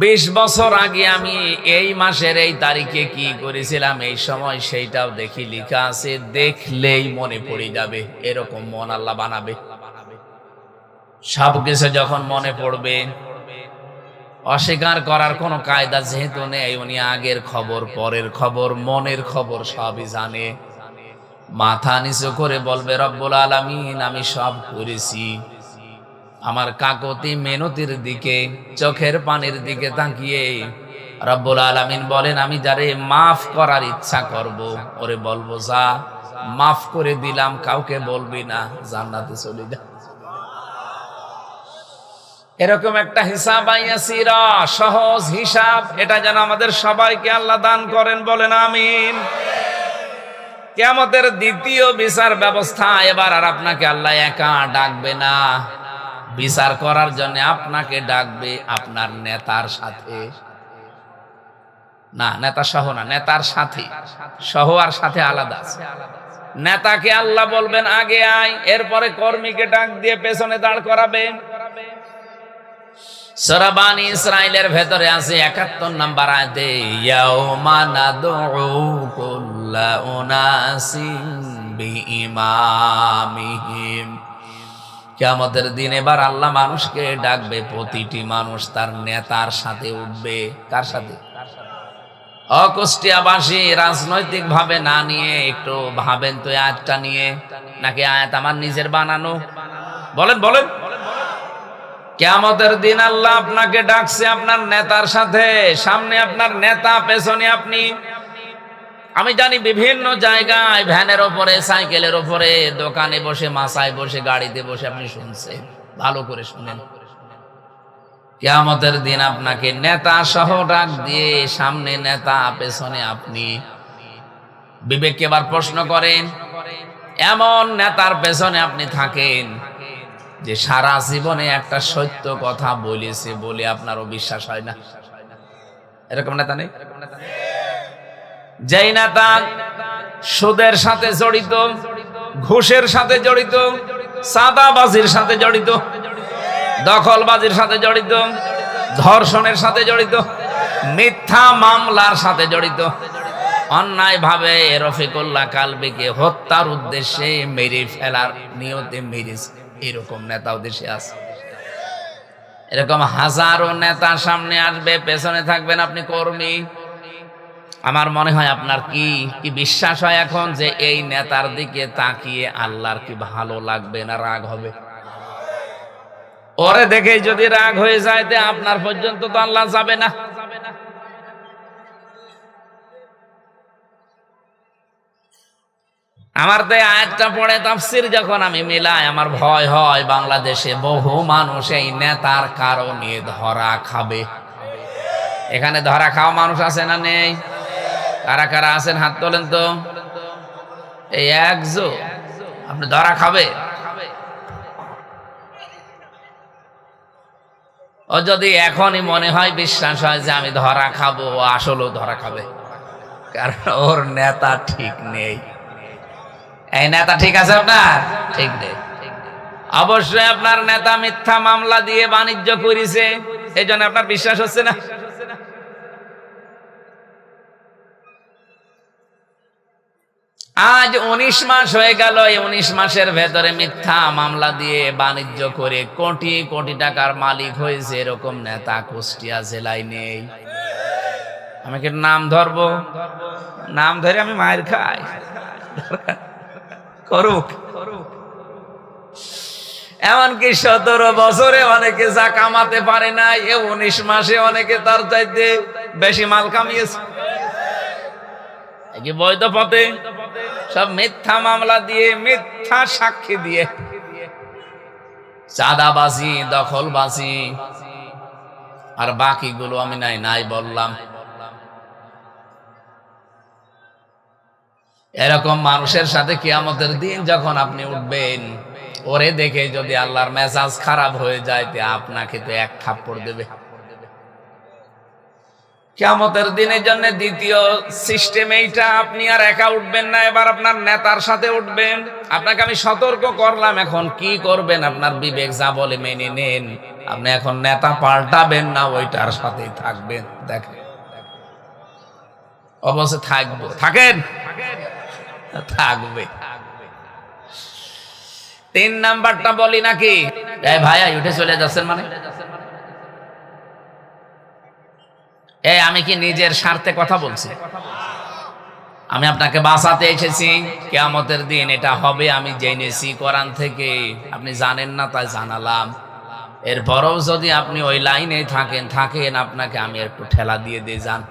20 বছর আগে আমি এই মাসের এই তারিখে কি করেছিলাম, এই সময় সেইটাও দেখি লেখা আছে। দেখলেই মনে পড়ে যাবে, এরকম মন আল্লাহ বানাবে। সবকিছু যখন মনে পড়বে, অস্বীকার করার কোনো কায়দা যেহেতু নেই, উনি আগের খবর, পরের খবর, মনের খবর সবই জানে। মাথা নিচু করে বলবে, রব্বুল আলামিন আমি সব করেছি। আমার কাকতি মেনতির দিকে, চোখের পানির দিকে তাকিয়ে রব্বুল আলামিন বলেন, আমি যারে মাফ করার ইচ্ছা করব ওরে বলবো যা মাফ করে দিলাম, কাউকে বলবি না, জান্নাতে চলে যা। এরকম একটা হিসাব আইয়াসিরা, সহজ হিসাব, এটা যেন আমাদের সবাইকে আল্লাহ দান করেন, বলেন আমিন। কিয়ামতের দ্বিতীয় বিচার ব্যবস্থা, এবার আর আপনাকে আল্লাহ একা ডাকবে না। বিচার করার জন্য আপনাকে ডাকবে আপনার নেতার সাথে, না নেতা সহ না, নেতার সাথে। সহ আর সাথে আলাদা আছে। নেতাকে আল্লাহ বলবেন আগে আয়, এরপরে কর্মীকে ডাক দিয়ে পেছনে দাঁড় করাবে। সূরা বানী ইসরাঈলের ভেতরে আছে 71 নম্বর আয়াতে, ইয়াউমা নাদউ কুল্লা উনাসিন বিইমামিহিম। কিয়ামতের দিন এবার আল্লাহ মানুষকে ডাকবে, প্রতিটি মানুষ তার নেতার সাথে উঠবে। কার সাথে? কুষ্টিয়াবাসী রাজনৈতিক ভাবে না নিয়ে একটু ভাবেন তো আয়াতটা নিয়ে, নাকি আয়াত আমার নিজের বানানো? বলেন বলেন। কিয়ামতের দিন আল্লাহ আপনাকে ডাকছে আপনার নেতার সাথে। সামনে আপনার নেতা, পেছনে আপনি। আমি জানি বিভিন্ন জায়গায় ভ্যানের ওপরে, সাইকেলের ওপরে, দোকানে বসে, মাসায় বসে, গাড়িতে বসে আপনি শুনছেন। ভালো করে শুনেন, কিয়ামতের দিন আপনাকে নেতা সহ ডাক দিয়ে, সামনে নেতা, পেছনে আপনি। বিবেককে এবার প্রশ্ন করেন, এমন নেতার পেছনে আপনি থাকেন যে সারা জীবনে একটা সত্য কথা বলেছে বলে আপনারও বিশ্বাস হয় না। এরকম নেতা নেই? যেই নেতা সুদের সাথে জড়িত, ঘুষের সাথে জড়িত, চাঁদাবাজির সাথে জড়িত, দখলবাজির সাথে জড়িত, ধর্ষণের সাথে জড়িত, মিথ্যা মামলার সাথে জড়িত, অন্যায় ভাবে রফিকুল্লাহ কালবিকে হত্যার উদ্দেশ্যে মেরে ফেলার নিয়তে মেরেছে, এরকম নেতাও দেশে আছে। এরকম হাজারো নেতা সামনে আসবে, পেছনে থাকবেন আপনি কর্মী। আমার মনে হয় আপনার কি বিশ্বাস হয় এখন যে এই নেতার দিকে তাকিয়ে আল্লাহর কি ভালো লাগবে না রাগ হবে? ওরে দেখে যদি রাগ হয়ে যায় তে আপনার পর্যন্ত তো আল্লাহ যাবে না। আমার তো আয়াতটা পড়ে তাফসীর যখন আমি মিলাই, আমার ভয় হয় বাংলাদেশে বহু মানুষ এই নেতার কারণে ধরা খাবে। এখানে ধরা খাওয়া মানুষ আছে না নেই? কারা কারা আছেন হাত তোলেন তো। এই একজন আপনি ধরা খাবে। ও যদি এখনই মনে হয় বিশ্বাস হয় যে আমি ধরা খাবো, ও আসলেও ধরা খাবে, কারণ ওর নেতা ঠিক নেই। এই নেতা ঠিক আছে আপনার? ঠিক নেই। অবশ্যই আপনার নেতা মিথ্যা মামলা দিয়ে বাণিজ্য করেছে, এই জন্য আপনার বিশ্বাস হচ্ছে না। আজ 19 মাস হয়ে গেল, এই 19 মাসের ভেতরে মিথ্যা মামলা দিয়ে বাণিজ্য করে কোটি কোটি টাকার মালিক হয়েছে এরকম নেতা কুষ্টিয়া জেলায় নেই। আমি কি নাম ধরবো? নাম ধরে আমি মায়ের খাই, করুক। এমনকি 17 বছরে অনেকে যা কামাতে পারে না, এ 19 মাসে অনেকে তার চাইতে বেশি মাল কামিয়েছে। কি বৈধ পথে? সব মিথ্যা মামলা দিয়ে, মিথ্যা সাক্ষী দিয়ে, চাঁদাবাজি, দখলবাজি, আর বাকিগুলো আমি নাই বললাম। এরকম মানুষের সাথে কিয়ামতের দিন যখন আপনি উঠবেন, ওরে দেখে যদি আল্লাহর মেজাজ খারাপ হয়ে যায়, তে আপনাকে তো এক থাপ্পড় দেবে। কিয়ামতের দিনের জন্য দ্বিতীয় সিস্টেম এইটা, আপনি আর একা উঠবেন না, এবার আপনার নেতার সাথে উঠবেন। আপনাকে আমি সতর্ক করলাম, এখন কি করবেন আপনার বিবেক যা বলে মেনে নেন। আপনি এখন নেতা পাল্টাবেন না, ওইটার সাথেই থাকবেন। দেখেন অবশ্যই থাকবো, থাকেন, থাকবে। 3 নাম্বারটা বলি নাকি? এই ভাইয়া উঠে চলে যাচ্ছেন মানে? এই আমি কি নিজের স্বার্থে কথা বলছি? আমি আপনাকে বাঁচাতে এসেছি। কিয়ামতের দিন এটা হবে আমি জেনেছি কোরআন থেকে, আপনি জানেন না তাই জানালাম। এরপরও যদি আপনি ওই লাইনে থাকেন, আপনাকে আমি একটু ঠেলা দিয়ে যান।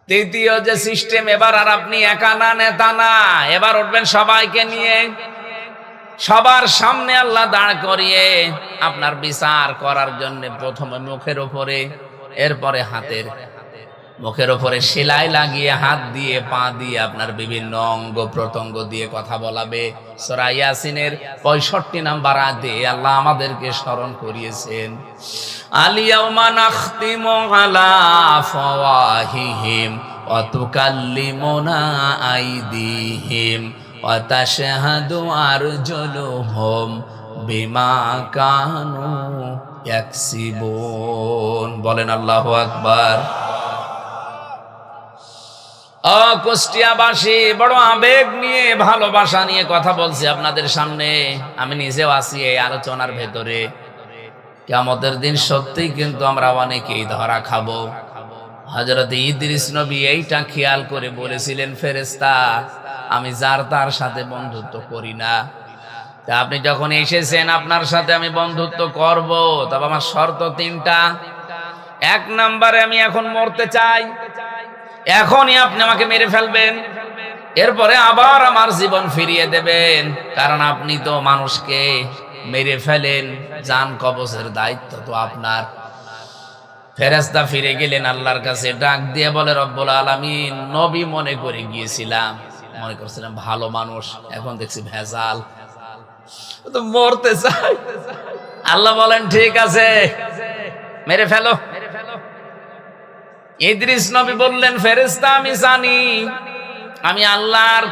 তৃতীয় যে সিস্টেম, এবার আর আপনি একা না, নেতা না, এবার উঠবেন সবাইকে নিয়ে। সবার সামনে আল্লাহ দাঁড় করিয়ে আপনার বিচার করার জন্য প্রথমে মুখের উপরে, এরপরে হাতের, মুখের উপরে সেলাই লাগিয়ে, হাত দিয়ে, পা দিয়ে, আপনার বিভিন্ন অঙ্গ প্রত্যঙ্গ দিয়ে কথা বলাবে। সূরা ইয়াসিনের 65 নাম্বার আয়াতে আল্লাহ আমাদেরকে স্মরণ করিয়েছেন, আলিয়াউমা নাখতিমু আলা আফওয়াহিহিম ওয়া তুকাল্লিমুনা আইদিহিম ওয়া তাশহাদু আরজুলুহুম বিমা কানু ইয়াকসিবুন। বলেন আল্লাহু আকবার। কুষ্টিয়াবাসী বড় আবেগ নিয়ে, ভালোবাসা নিয়ে কথা বলছি আপনাদের সামনে। আমি নিজেও আছি এই আলোচনার ভেতরে। কিয়ামতের দিন সত্যি কিন্তু আমরা অনেকেই ধরা খাবো। হযরত ইদ্রিস নবী এইটা খেয়াল করে বলেছিলেন, ফেরেশতা আমি যার তার সাথে বন্ধুত্ব করি না। তা আপনি যখন এসেছেন, আপনার সাথে আমি বন্ধুত্ব করব, তবে আমার শর্ত 3টা। 1 নম্বরে আমি এখন মরতে চাই, এখনই আপনি আমাকে মেরে ফেলবেন, এরপরে আবার আমার জীবন ফিরিয়ে দেবেন, কারণ আপনি তো মানুষকে মেরে ফেলেন, জান কবজের দায়িত্ব তো আপনার। ফেরেশতা ফিরে গেলেন আল্লাহর কাছে, ডাক দিয়ে বলে, রব্বুল আলামিন, নবী মনে করে গিয়েছিলাম, মনে করছিলাম ভালো মানুষ, এখন দেখছি ভেজাল, তো মরতে চাই। আল্লাহ বলেন ঠিক আছে, মেরে ফেলো। ইদ্রিস নবী বললেন, ফেরেশতা আমি জানি, আমি আল্লাহর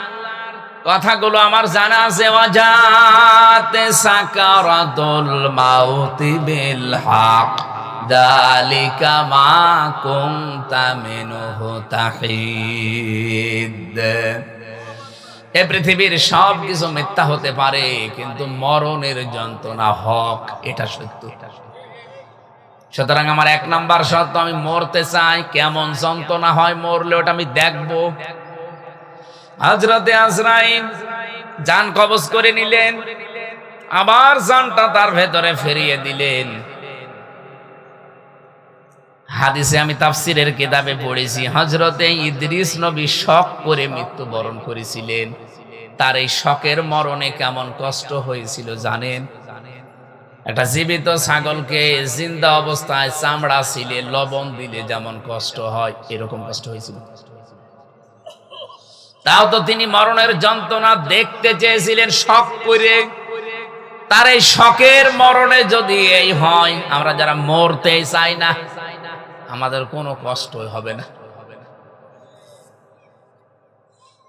কথাগুলো আমার জানা আছে। ওয়াজাতে সাকারাতুল মাউতি বিল হক যালিকা মা কুনতা মিনহু তাহিদ। এই পৃথিবীর সব কিছু মিথ্যা হতে পারে, কিন্তু মরণের যন্ত্রণা হক, এটা সত্য। সুতরাং আমার 1 নাম্বার শর্ত, আমি মরতে চাই। কেমন যন্ত্রণা হয় মরলে, ওটা আমি দেখব। হযরতে আজরাইল জান কবজ করে নিলেন, আবার জানটা তার ভেতরে ফিরিয়ে দিলেন। হাদিসে আমি তাফসীরের কিতাবে পড়েছি, হযরতে ইদ্রিস নবী শক করে মৃত্যুবরণ করেছিলেন। তার এই শকের মরণে কেমন কষ্ট হয়েছিল জানেন? একটা জীবিত ছাগলকে জিন্দা অবস্থায় চামড়া ছিলে লবণ দিলে যেমন কষ্ট হয়, এরকম কষ্ট হয়েছিল। তাও তো তিনি মরণের যন্ত্রণা দেখতে চেয়েছিলেন শখ করে। তার এই শখের মরণে যদি এই হয়, আমরা যারা মরতে চাই না, আমাদের কোনো কষ্ট হবে না।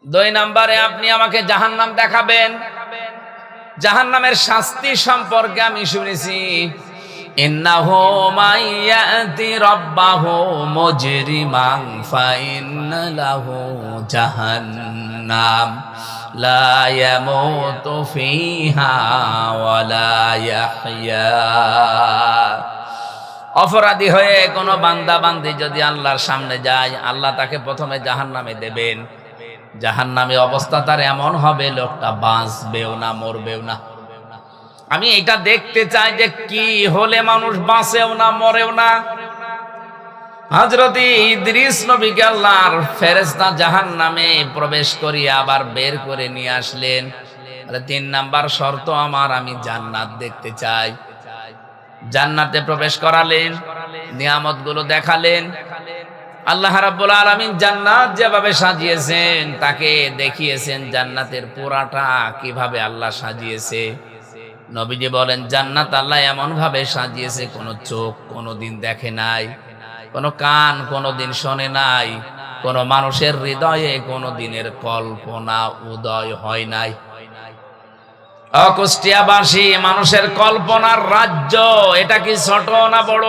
2 নম্বরে আপনি আমাকে জাহান্নাম দেখাবেন। জাহান্নামের শাস্তি সম্পর্কে আমি শুনেছি, ইন্নাহু মাইয়াতি রাব্বাহু মুজরিমান ফাইন্না লাহু জাহান্নাম লা ইয়ামুতু ফিহা ওয়ালা ইয়াহইয়া। অপরাধী হয়ে কোনো বান্দা বান্দি যদি আল্লাহর সামনে যায়, আল্লাহ তাকে প্রথমে জাহান্নামে দেবেন। জাহান্নামে অবস্থা তার এমন হবে, লোকটা বাঁচবেও না, মরবেও না। আমি এটা দেখতে চাই যে কি হলে মানুষ বাঁচেও না, মরেও না। হযরত ইদ্রিস নবীকে আল্লাহর ফেরেশতা জাহান্নামে প্রবেশ করিয়ে আবার বের করে নিয়ে আসলেন। 3 নাম্বার শর্ত আমার, আমি জান্নাত দেখতে চাই। জান্নাতে প্রবেশ করালেন, নিয়ামতগুলো দেখালেন। আল্লাহ রাব্বুল আলামিন জান্নাত যেভাবে সাজিয়েছেন, তাকে দেখিয়েছেন জান্নাতের পুরাটা কিভাবে আল্লাহ সাজিয়েছে। নবীজি বলেন, জান্নাত আল্লাহ এমন ভাবে সাজিয়েছে, কোনো চোখ কোনোদিন দেখে নাই, কোনো কান কোনোদিন শোনে নাই, কোনো মানুষের হৃদয়ে কোনোদিনের কল্পনা উদয় হয় নাই। কুষ্টিয়াবাসী মানুষের কল্পনার রাজ্য। এটা কি ছোট না বড়?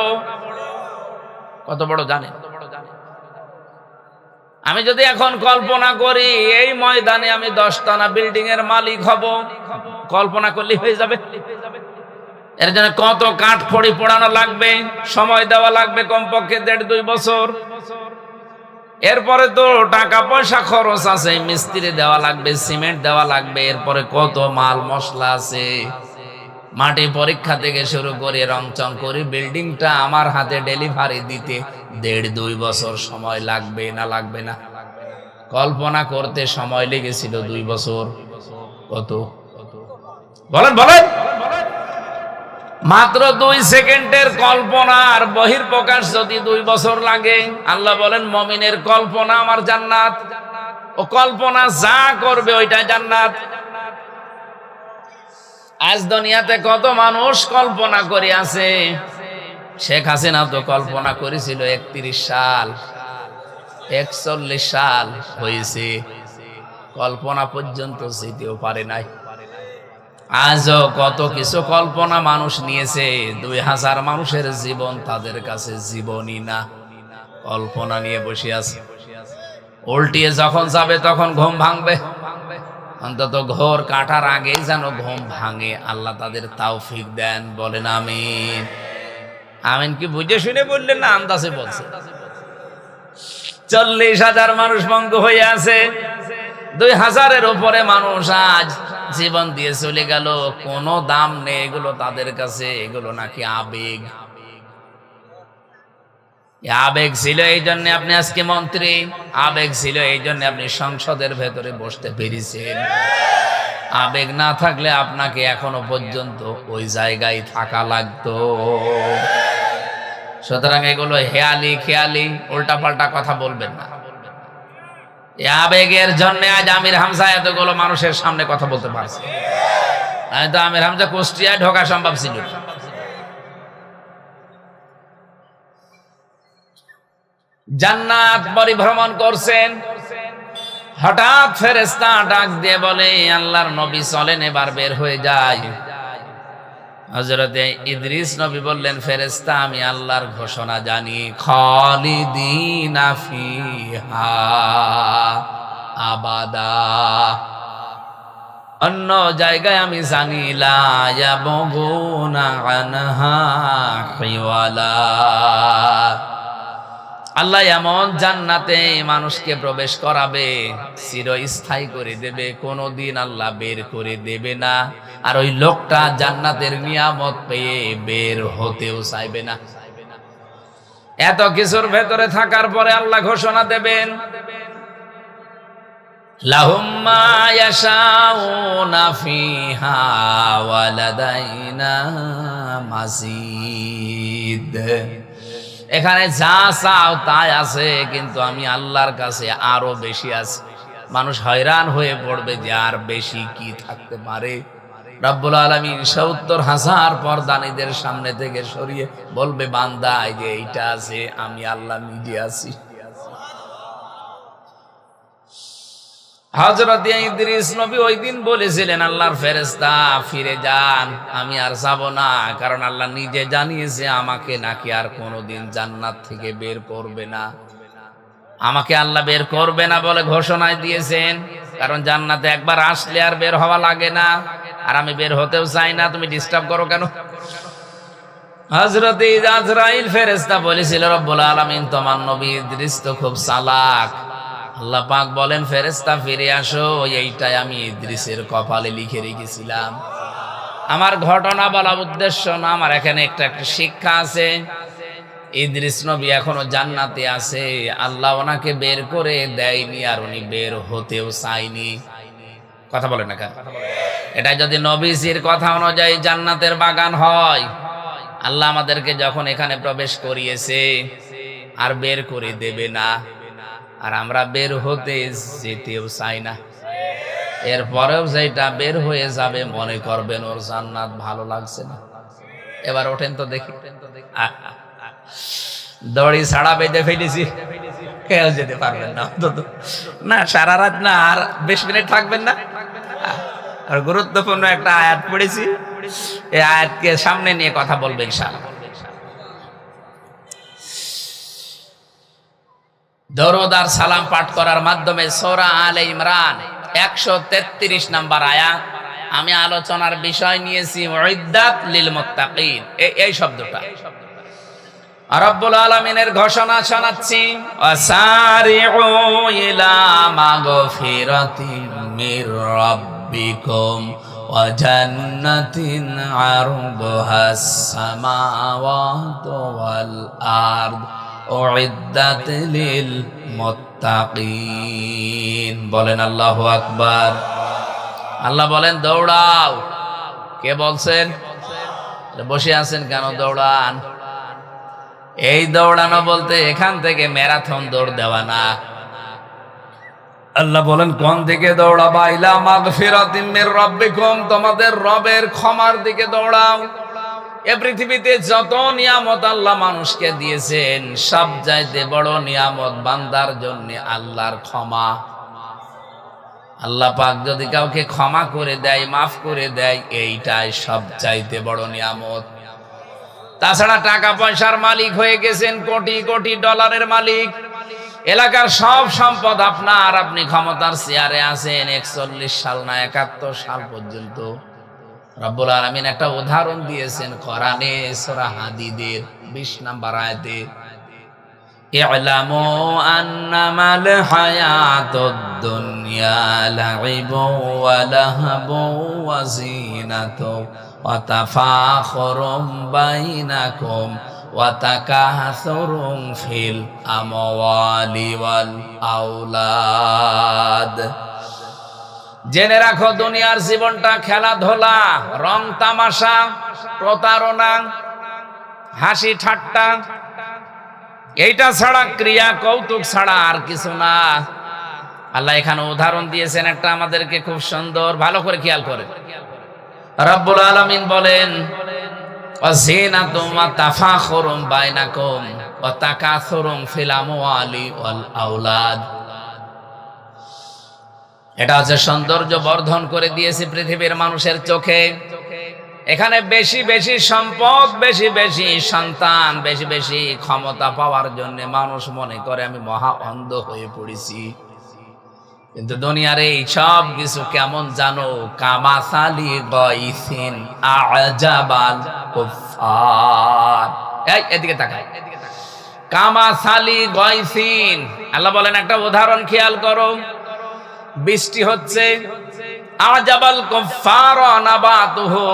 কত বড় জানেন? আমি যদি এখন কল্পনা করি এই ময়দানে আমি 10 তলা বিল্ডিং এর মালিক হব, কল্পনা করলে হয়ে যাবে? এর জন্য কত কাঠ খড়ি পোড়ানো লাগবে, সময় দেওয়া লাগবে কমপক্ষে 1.5-2 বছর। এরপরে তো টাকা পয়সা খরচ আছে, মিস্ত্রি দেওয়া লাগবে, সিমেন্ট দেওয়া লাগবে, এরপরে কত মাল মশলা আছে। মাটি পরীক্ষা থেকে শুরু করে রংচং করে বিল্ডিংটা আমার হাতে ডেলিভারি দিতে 1.5-2 বছর সময় লাগবে না? লাগবে না? কল্পনা করতে সময় লেগেছিল 2 বছর। কত বলেন বলেন? মাত্র 2 সেকেন্ডের কল্পনার বহিঃপ্রকাশ যদি 2 বছর লাগে। আল্লাহ বলেন, মুমিনের কল্পনা আমার জান্নাত। ও কল্পনা যা করবে ওইটা জান্নাত। আজ দুনিয়াতে কত মানুষ কল্পনা করে আছে। শেখ হাসিনা তো কল্পনা করেছিল 31 সাল, 41 সাল হয়েছে, কল্পনা পর্যন্ত যেতেও পারে নাই। আজও কত কিছু কল্পনা মানুষ নিয়েছে। 2000 মানুষের জীবন তাদের কাছে জীবনই না, কল্পনা নিয়ে বসে আছে। উল্টিয়ে যখন যাবে তখন ঘুম ভাঙবে। অন্তত ঘোর কাটার আগেই যেন ঘুম ভাঙে, আল্লাহ তাদের তৌফিক দেন। বলেন আমিন। আমিন কি বুঝে শুনে বললেন না আন্দাজে বলছে? 40,000 মানুষ ভঙ্গ হয়ে আছে, 2000-এর উপরে মানুষ আজ জীবন দিয়ে চলে গেল। কোনো দাম নেই এগুলো তাদের কাছে। এগুলো নাকি আবেগ। আবেগ ছিল এই জন্য আপনি আজকে মন্ত্রী, আবেগ ছিল এই জন্য আপনি সংসদের ভেতরে বসতে পেরেছেন। আবেগ না থাকলে আপনাকে এখনো পর্যন্ত ওই জায়গায় থাকা লাগতো। সুতরাং এগুলো হেয়ালি খেয়ালি উল্টাপাল্টা কথা বলবেন না। আবেগের জন্য আজ আমির হামজা এতগুলো মানুষের সামনে কথা বলতে পারছে। তো আমির হামজা কুষ্টিয়ায় ঢোকা সম্ভব ছিল। জান্নাত পরিভ্রমণ করছেন, হঠাৎ ফেরেশতা ডাক দিয়ে বলে, আল্লাহর নবী চলেন এবার বের হয়ে যায়। হযরত ইদ্রিস নবী বললেন, ফেরেশতা আমি আল্লাহর ঘোষণা জানি, খালিদিনা ফিহা আবাদা। অন্য জায়গায় আমি জানি লা ইয়াবগুনা আনহা হিওয়ালা। আল্লাহ এমন জান্নাতে মানুষকে প্রবেশ করাবে, চিরস্থায়ী করে দেবে, কোনোদিন আল্লাহ বের করে দেবে না। আর ওই লোকটা জান্নাতের নিয়ামত পেয়ে বের হতেও চাইবে না। এত কিছুর ভেতরে থাকার পরে আল্লাহ ঘোষণা দেবেন, লাহুম মা ইয়াশাউনা ফিহা ওয়া লাদাইনা মাজিদ। এখানে যা চাও তাই আছে, কিন্তু আমি আল্লাহর কাছে আরো বেশি আছে। মানুষ হয়রান হয়ে পড়বে যে আর বেশি কি থাকতে পারে। রব্বুল আলামিন ৭০,০০০ পর্দানীদের সামনে থেকে সরিয়ে বলবে, বান্দা এই যে এইটা আছে, আমি আল্লাহ নিজে আছি। হযরত ইদ্রিস নবী ওই দিন বলেছিলেন, আল্লাহর ফেরেশতা ফিরে যান, আমি আর যাব না, কারণ আল্লাহ নিজে জানিয়েছে আমাকে নাকি আর কোনোদিন জান্নাত থেকে বের করবে না। আমাকে আল্লাহ বের করবে না বলে ঘোষণায় দিয়েছেন, কারণ জান্নাতে একবার আসলে আর বের হওয়া লাগে না, আর আমি বের হতেও চাই না, তুমি ডিস্টার্ব করো কেন? হযরত আজরাইল ফেরেশতা বলেছিল, রব্বুল আলামিন তোমার নবী ইদ্রিস তো খুব চালাক। আল্লাহ পাক বলেন, ফেরেশতা ফিরে আসো, এইটাই আমি ইদ্রিসের কপালে লিখে রেখেছিলাম। আমার ঘটনা বলা উদ্দেশ্য না, আমার এখানে একটা শিক্ষা আছে। ইদ্রিস নবী এখনো জান্নাতে আছে, আল্লাহ ওনাকে বের করে দেয়নি, আর উনি বের হতেও চাইনি। কথা বলেন না কেন? এটা যদি নবীজির কথা অনুযায়ী জান্নাতের বাগান হয়, আল্লাহ আমাদেরকে যখন এখানে প্রবেশ করিয়েছে আর বের করে দেবে না, আর আমরা বের হতে যেতেও চাই না। এরপরেও যেটা বের হয়ে যাবে মনে করবেন ওর জান্নাত ভালো লাগছে না। এবার ওঠেন তো দেখি, দড়ি ছাড়া বেঁধে ফেলেছি, কেউ যেতে পারবেন না অন্তত না, সারা রাত না, আর 20 মিনিট থাকবেন না। আর গুরুত্বপূর্ণ একটা আয়াত পড়েছি, এই আয়াতকে সামনে নিয়ে কথা বলবেন ইনশাআল্লাহ। দরুদ আর সালাম পাঠ করার মাধ্যমে সূরা আলে ইমরান 133 নম্বর আয়াত, আমি আলোচনার বিষয় নিয়েছি উইদ্দাত লিল মুত্তাকিন, এই শব্দটা। রব্বুল আলামিনের ঘোষণা শোনাচ্ছি, ওয়াসারিউ ইলা মাগফিরাতিন মির রাব্বিকুম ওয়া জান্নাতিন আরদুহাস সামাওয়াতু ওয়াল আরদ উইদ্দাত লিল মুত্তাকিন। বলেন আল্লাহু আকবার। আল্লাহ বলেন দৌড়াও। কে বলছেন? বসে আছেন কেন? দৌড়ান। এই দৌড়ানো বলতে এখান থেকে ম্যারাথন দৌড় দেওয়া না। আল্লাহ বলেন কোন দিকে দৌড়াবা? ইলা মাগফিরাতিন মির রাব্বিকুম, তোমাদের রবের ক্ষমার দিকে দৌড়াও। এ পৃথিবীতে যত নিয়ামত আল্লাহ মানুষকে দিয়েছেন, সব চাইতে বড় নিয়ামত বান্দার জন্য আল্লাহর ক্ষমা। আল্লাহ পাক যদি কাউকে ক্ষমা করে দেয়, মাফ করে দেয়, এইটাই সব চাইতে বড় নিয়ামত। তাছাড়া টাকা পয়সার মালিক হয়ে গেছেন, কোটি কোটি ডলারের মালিক, এলাকার সব সম্পদ আপনার, আপনি ক্ষমতার চেয়ারে আছেন 41 সাল না 71 সাল পর্যন্ত। রব্বুল আলামিন একটা উদাহরণ দিয়েছেন কোরআনে, সূরা হাদীদের 20 নম্বর আয়াতে, ই'লামু আন্নামাল হায়াতুদ দুনিয়া লাইবু ওয়া লাহবু ওয়া যিনাতু ওয়া তাফাখুরুম বাইনাকুম ওয়া তাকাসুরুম ফিল আমওয়ালি ওয়াল আওলাদ। জেনে রাখো দুনিয়ার জীবনটা খেলাধুলা, রং তামাশা, প্রতারণা, হাসি ঠাট্টা, এইটা ছাড়া, ক্রিয়া কৌতুক ছাড়া আর কিছু না। আল্লাহ এখানে উদাহরণ দিয়েছেন একটা আমাদেরকে খুব সুন্দর, ভালো করে খেয়াল করে। রব্বুল আলামিন বলেন, ওয়াজিনাতুম ওয়া তাফাখুরুম বাইনাকুম ওয়া তাকাসুরুম ফিল আমওয়ালি ওয়াল আওলাদ। এটা হচ্ছে সৌন্দর্য বর্ধন করে দিয়েছে পৃথিবীর মানুষের চোখে। এখানে বেশি বেশি সম্পদ, বেশি বেশি সন্তান, বেশি বেশি ক্ষমতা পাওয়ার জন্য মানুষ মনে করে আমি মহা অন্ধ হয়ে পড়েছি। কিন্তু দুনিয়ার এই সব কিছু কেমন জানো? কামাসালি গাইসিন আজাবাল কুফার। এই এদিকে তাকাও। কামাসালি গাইসিন, আল্লাহ বলেন একটা উদাহরণ খেয়াল করো। বৃষ্টি হচ্ছে, আজাবাল কুফার নাবাতুহু,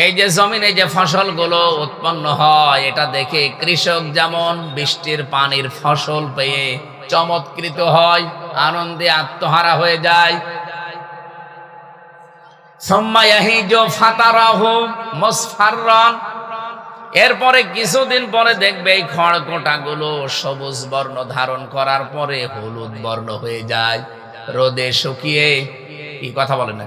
এই যে জমিনে যে ফসলগুলো উৎপন্ন হয়, এটা দেখে কৃষক যেমন বৃষ্টির পানির ফসল পেয়ে চমৎকৃত হয়, আনন্দে আত্মহারা হয়ে যায়। সুম্মা ইয়াহিজু ফাতারাহু মুসফাররান, এরপরে কিছুদিন পরে দেখবে এই খড়কোটাগুলো সবুজ বর্ণ ধারণ করার পরে হলুদ বর্ণ হয়ে যায়, রোদে শুকিয়ে। কি কথা বলেন না,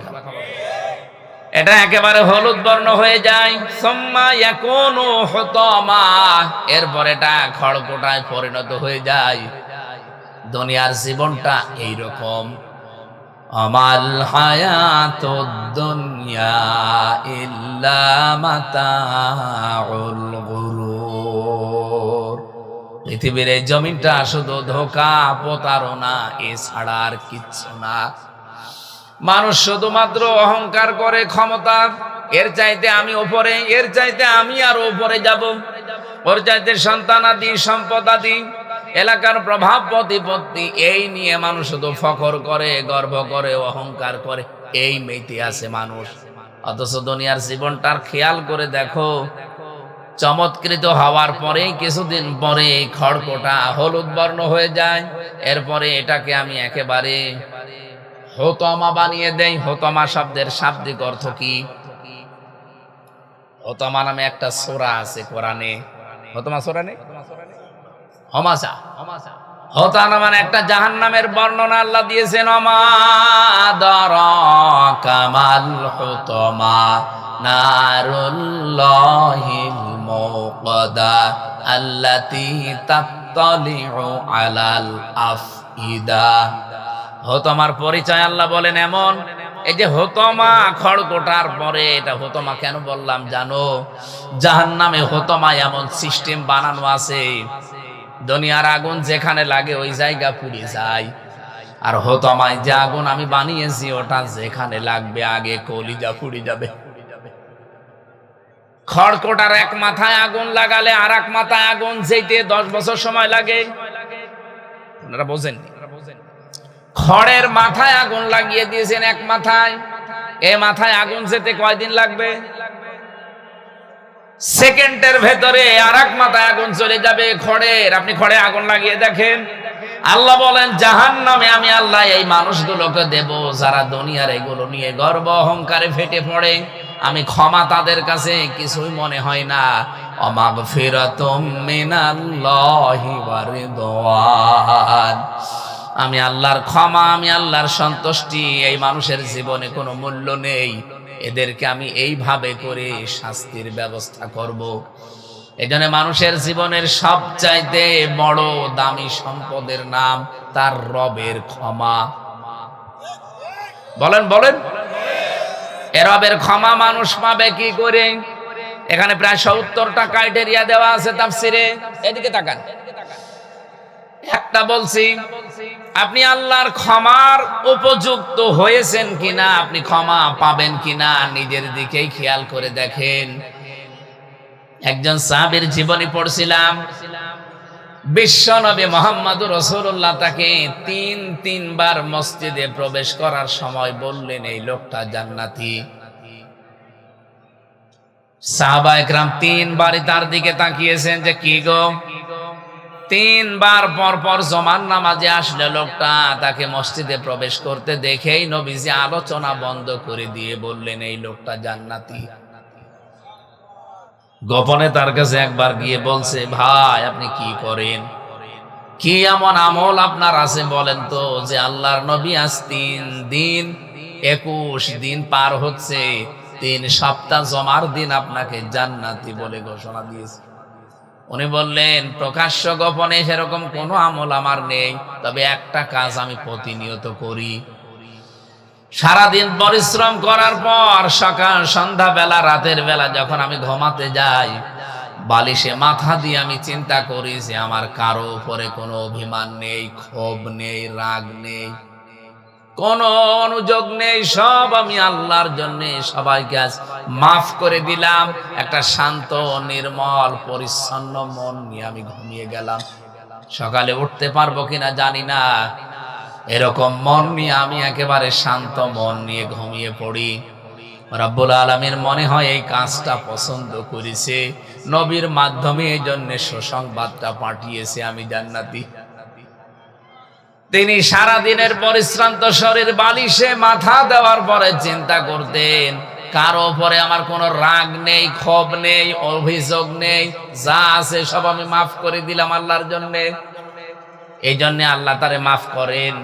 এটা একেবারে হলুদ বর্ণ হয়ে যায়। সুম্মা ইয়াকুনু হুতামা, এরপর এটা খড়কোটায় পরিণত হয়ে যায়। দুনিয়ার জীবনটা এইরকম। আমাল হায়াতুদ দুনিয়া ইল্লা মাতাউল গুরুর, পৃথিবীর এই জমিনটা শুধু ধোঁকা প্রতারণা এছাড়া আর কিচ্ছু না। মানুষ শুধুমাত্র অহংকার করে ক্ষমতার, এর চাইতে আমি ওপরে, এর চাইতে আমি আর ওপরে যাব, ওর চাইতে সন্তানাদি সম্পদাদি এলাকার প্রভাব প্রতিপত্তি, এই নিয়ে মানুষ শুধু ফখর করে, গর্ব করে, অহংকার করে, এই মেতে আছে মানুষ। অথচ দুনিয়ার জীবনটার খেয়াল করে দেখো, চমৎকৃত হওয়ার পরে কিছুদিন পরে খড়কোটা হলুদ বর্ণ হয়ে যায়। এরপরে এটাকে আমি একেবারে হোতমা বানিয়ে দেই। হোতমা শব্দের শাব্দিক অর্থ কি? হোতমা নামে একটা সূরা আছে কোরআনে। হোতমা সূরা নেই, হমাসা। হোতানা মানে একটা জাহান্নামের বর্ণনা আল্লাহ দিয়েছেন। ওমা আদরাকা মাল হুতামা নারুল্লাহিল মুকাদা আল্লাতী তাত্তালিউ আলাল আফইদা। হোতামার পরিচয় আল্লাহ বলেন এমন, এই যে হোতমা খড়কোটার পরে, এটা হোতমা কেন বললাম জানো? জাহান্নামে হোতমা এমন সিস্টেম বানানো আছে, দুনিয়ার আগুন যেখানে লাগে ওই জায়গা পুড়ে যায়। আর হোতমায় যে আগুন আমি বানিয়েছি ওটা যেখানে লাগবে আগে কলিজা পুড়ে যাবে। খড়কোটার এক মাথায় আগুন লাগালে আর এক মাথায় আগুন যেতে 10 বছর সময় লাগে। আপনারা বোঝেন? খড়ের মাথায় আগুন লাগিয়ে দিয়েছেন এক মাথায়, এ মাথায় আগুন যেতে কয়দিন লাগবে? সেকেন্ডের ভেতরে আর এক মাথায় আগুন চলে যাবে খড়ের। আপনি খড়ে আগুন লাগিয়ে দেখেন। আল্লাহ বলেন জাহান্নামে আমি আল্লাহ এই মানুষগুলোকে দেব যারা দুনিয়ার এগুলো নিয়ে গর্ব অহংকারে ফেটে পড়ে। আমি ক্ষমা তাদের কাছে কিছুই মনে হয় না। অমাগফিরাতুম মিনাল্লাহি ওয়া রিদওয়ান, আমি আল্লাহর ক্ষমা, আমি আল্লাহর সন্তুষ্টি এই মানুষের জীবনে কোনো মূল্য নেই। এদেরকে আমি এইভাবে করে শাস্তির ব্যবস্থা করব। এজন্য মানুষের জীবনের সবচাইতে বড় দামি সম্পদের নাম তার রবের ক্ষমা। বলেন বলেন, এ রবের ক্ষমা মানুষ পাবে কি করে? এখানে প্রায় 70টা ক্রাইটেরিয়া দেওয়া আছে তাফসিরে। এদিকে তাকান। একটা বলছি, আপনি আল্লাহর ক্ষমার উপযুক্ত হয়েছেন কিনা, আপনি ক্ষমা পাবেন কিনা নিজের দিকেই খেয়াল করে দেখেন। একজন সাহাবীর জীবনী পড়ছিলাম। বিশ্বনবী মুহাম্মদুর রাসূলুল্লাহ তাকে তিনবার মসজিদে প্রবেশ করার সময় বললেন এই লোকটা জান্নাতি। সাহাবায়ে কেরাম 3 বারই তার দিকে তাকিয়েছেন যে কি গো। 3 বার পর জমান নামাজে আসলে লোকটা তাকে মসজিদে প্রবেশ করতে দেখেই নবীজি আলোচনা বন্ধ করে দিয়ে বললেন এই লোকটা জান্নাতি। গোপনে তার কাছে একবার গিয়ে বলছে, ভাই আপনি কি করেন, কি এমন আমল আপনার আছে বলেন তো, যে আল্লাহর নবী আজ 3 দিন 21 দিন পার হচ্ছে, 3 সপ্তাহ জমার দিন আপনাকে জান্নাতি বলে ঘোষণা দিয়েছে। উনি বললেন, প্রকাশ্য গোপনে সেরকম কোনো আমল আমার নেই, তবে একটা কাজ আমি প্রতিনিয়ত করি। সারাদিন পরিশ্রম করার পর সকাল সন্ধ্যা বেলা রাতের বেলা যখন আমি ঘুমাতে যাই, বালিশে মাথা দিয়ে আমি চিন্তা করি যে আমার কারো উপরে কোনো অভিমান নেই, ক্ষোভ নেই, রাগ নেই, কোনো অনুযোগ নেই, সব আমি আল্লাহর জন্য সবাইকে আজ মাফ করে দিলাম। একটা শান্ত নির্মল পরিচ্ছন্ন মন নিয়ে আমি ঘুমিয়ে গেলাম। সকালে উঠতে পারবো কিনা জানি না, এরকম মন নিয়ে আমি একেবারে শান্ত মন নিয়ে ঘুমিয়ে পড়ি। রব্বুল আলামিন মনে হয় এই কাজটা পছন্দ করেছে, নবীর মাধ্যমে এই জন্য সুসংবাদটা পাঠিয়েছে আমি জান্নাতি। তিনি সারা দিনের পরিশ্রান্ত শরীর বালিশে মাথা দেওয়ার পরে চিন্তা করতেন, কারো উপরে আমার কোনো রাগ নেই, ক্ষোভ নেই, অভিযোগ নেই, যা আছে সব আমি মাফ করে দিলাম আল্লাহর জন্য। এই জন্য আল্লাহ তারে মাফ করেন।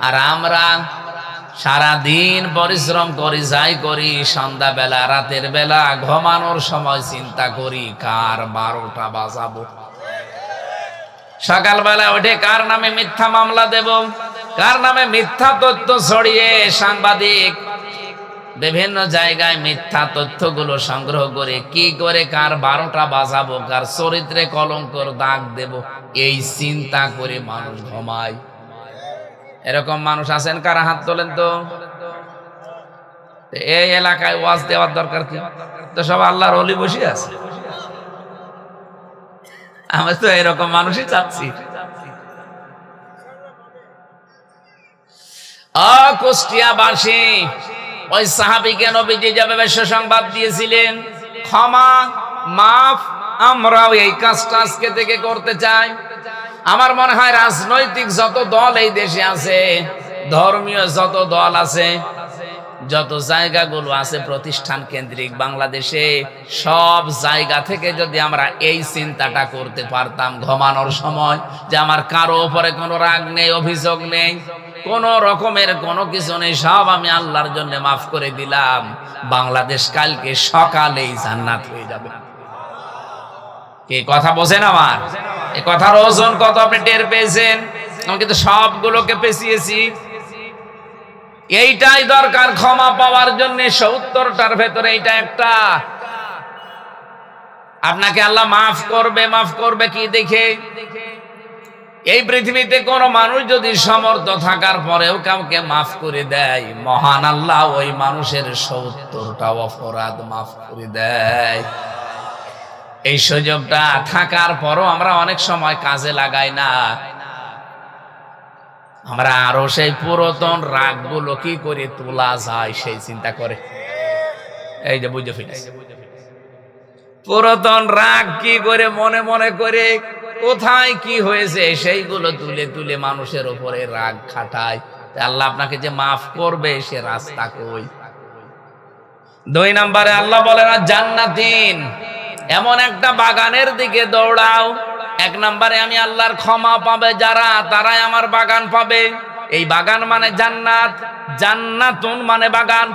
আর আমরা সারা দিন পরিশ্রম করি, যাই করি, সন্ধ্যা বেলা রাতের বেলা ঘুমানোর সময় চিন্তা করি কার 12টা বাজাবো, সকালবেলা উঠে কার নামে মিথ্যা মামলা দেব, কার নামে মিথ্যা তথ্য ছড়িয়ে সাংবাদিক বিভিন্ন জায়গায় মিথ্যা তথ্যগুলো সংগ্রহ করে কি করে কার 12টা বাজাবো, কার চরিত্রে কলঙ্কর দাগ দেব, এই চিন্তা করে মানুষ ঘুমায়। এরকম মানুষ আছেন কারা? হাত তোলেন তো। এই এলাকায় ওয়াজ দেওয়ার দরকার কি? তো সব আল্লাহর ওলি বসে আছে। আমি তো এরকম মানুষই চাচ্ছি। কুষ্টিয়াবাসী ওই সাহাবীকে নবীজি যেভাবে সুসংবাদ দিয়েছিলেন, ক্ষমা মাফ, আমরাও এই কাজটা আজকে থেকে করতে চাই। আমার মনে হয় রাজনৈতিক যত দল এই দেশে আছে, ধর্মীয় যত দল আছে, যত জায়গাগুলো আছে প্রতিষ্ঠান কেন্দ্রিক বাংলাদেশে, সব জায়গা থেকে যদি আমরা এই চিন্তাটা করতে পারতাম ঘুমানোর সময়, যে আমার কারো উপরে কোনো রাগ নেই, অভিযোগ নেই, কোন রকমের কোনো কিছু নেই, সব আমি আল্লাহর জন্য মাফ করে দিলাম, বাংলাদেশ কালকে সকালেই জান্নাত হয়ে যাবে। কি কথা বোঝেন আমার? এই কথার ওজন কত আপনি টের পেয়েছেন? আমি কিন্তু সবগুলোকে পেছিয়েছি। এইটাই দরকার ক্ষমা পাওয়ার জন্য। 70টার ভেতরে এইটা একটা। আপনাকে আল্লাহ মাফ করবে, মাফ করবে কি দেখে? এই পৃথিবীতে কোন মানুষ যদি সমর্থ থাকার পরেও কাউকে মাফ করে দেয়, মহান আল্লাহ ওই মানুষের 70টা অপরাধ মাফ করে দেয়। এই সুযোগটা থাকার পরও আমরা অনেক সময় কাজে লাগাই না। আমরা আরো সেই পুরাতন রাগগুলো কি করে তোলা যায় সেই চিন্তা করে। এই যে বুঝে ফেলেছি, পুরাতন রাগ কি করে মনে মনে করে কোথায় কি হয়েছে সেইগুলো তুলে তুলে মানুষের উপরে রাগ খাটায়। আল্লাহ আপনাকে যে মাফ করবে সে রাস্তা কই? 2 নম্বরে আল্লাহ বলে না জান্নাতিন, এমন একটা বাগানের দিকে দৌড়াও। 1 নম্বরে আমি আল্লাহর ক্ষমা পাবে যারা, তারাই আমার বাগান পাবে। এই বাগান মানে জান্নাত, জান্নাতুন মানে বাগান।